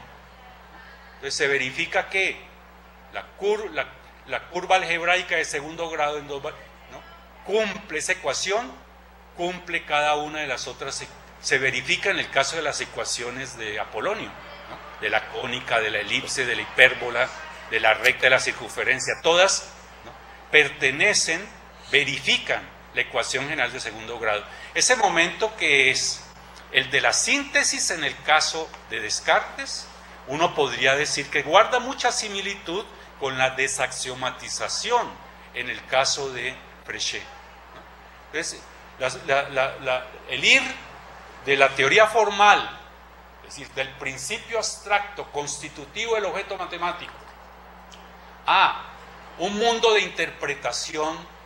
Entonces se verifica que la curva algebraica de segundo grado en 2, ¿no?, cumple esa ecuación, cumple cada una de las otras. Se verifica en el caso de las ecuaciones de Apolonio, ¿no?, de la cónica, de la elipse, de la hipérbola, de la recta, de la circunferencia, todas, ¿no?, pertenecen, verifican la ecuación general de segundo grado. Ese momento, que es el de la síntesis en el caso de Descartes, uno podría decir que guarda mucha similitud con la desaxiomatización en el caso de Fréchet, ¿no? Entonces, el ir de la teoría formal, es decir, del principio abstracto constitutivo del objeto matemático, a un mundo de interpretación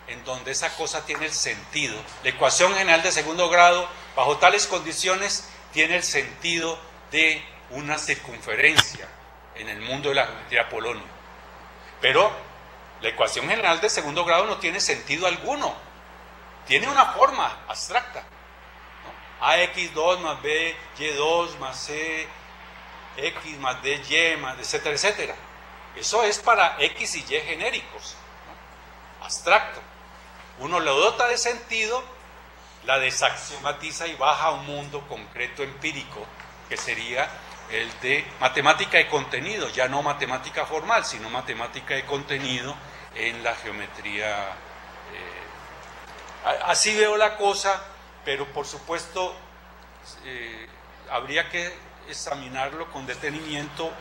en donde esa cosa tiene el sentido. La ecuación general de segundo grado, bajo tales condiciones, tiene el sentido de una circunferencia en el mundo de la geometría de Apolonio. Pero la ecuación general de segundo grado no tiene sentido alguno. Tiene una forma abstracta, ¿no? AX2 más B, Y2 más C, X más D, Y más, etcétera, etcétera. Eso es para X y Y genéricos, ¿no?, abstracto. Uno lo dota de sentido, la desaxiomatiza y baja a un mundo concreto empírico, que sería el de matemática de contenido, ya no matemática formal, sino matemática de contenido en la geometría. Así veo la cosa, pero por supuesto habría que examinarlo con detenimiento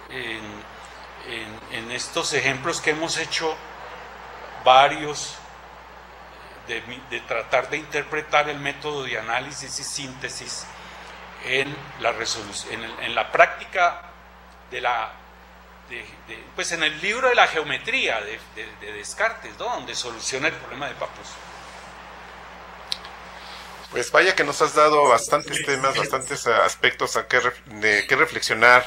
en estos ejemplos que hemos hecho varios, de tratar de interpretar el método de análisis y síntesis en la resolución, en la práctica pues en el libro de la geometría de Descartes, ¿no?, donde soluciona el problema de Pappus. Pues vaya que nos has dado bastantes temas, bastantes aspectos de qué reflexionar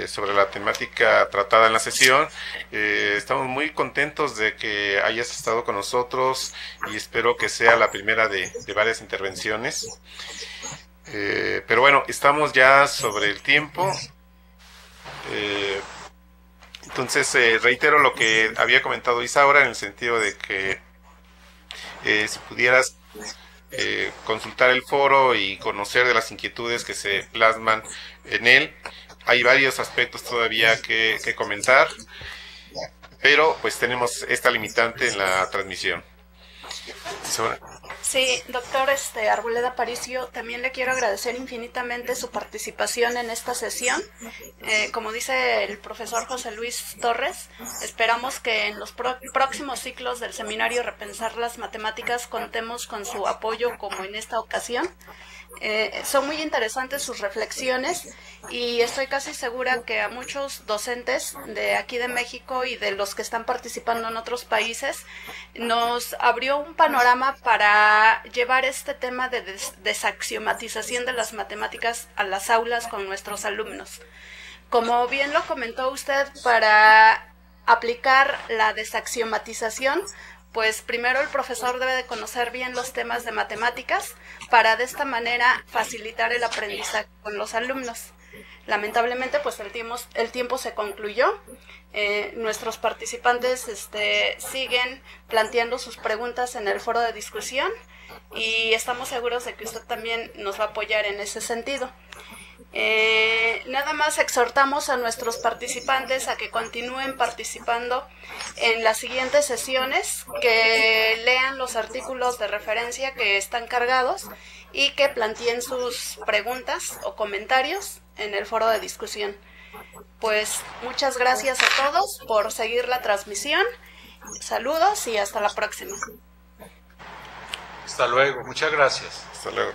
sobre la temática tratada en la sesión. Estamos muy contentos de que hayas estado con nosotros y espero que sea la primera de varias intervenciones. Pero bueno, estamos ya sobre el tiempo. Entonces reitero lo que había comentado Isaura, en el sentido de que si pudieras consultar el foro y conocer de las inquietudes que se plasman en él. Hay varios aspectos todavía que comentar, pero pues tenemos esta limitante en la transmisión. Isaura. Sí, doctor Arboleda Aparicio, también le quiero agradecer infinitamente su participación en esta sesión. Como dice el profesor José Luis Torres, esperamos que en los próximos ciclos del seminario Repensar las Matemáticas contemos con su apoyo como en esta ocasión. Son muy interesantes sus reflexiones y estoy casi segura que a muchos docentes de aquí de México y de los que están participando en otros países nos abrió un panorama para llevar este tema de desaxiomatización de las matemáticas a las aulas con nuestros alumnos. Como bien lo comentó usted, para aplicar la desaxiomatización, pues primero el profesor debe de conocer bien los temas de matemáticas para de esta manera facilitar el aprendizaje con los alumnos. Lamentablemente, pues el tiempo se concluyó. Nuestros participantes siguen planteando sus preguntas en el foro de discusión y estamos seguros de que usted también nos va a apoyar en ese sentido. Nada más exhortamos a nuestros participantes a que continúen participando en las siguientes sesiones, que lean los artículos de referencia que están cargados y que planteen sus preguntas o comentarios en el foro de discusión. Pues muchas gracias a todos por seguir la transmisión. Saludos y hasta la próxima. Hasta luego, muchas gracias. Hasta luego.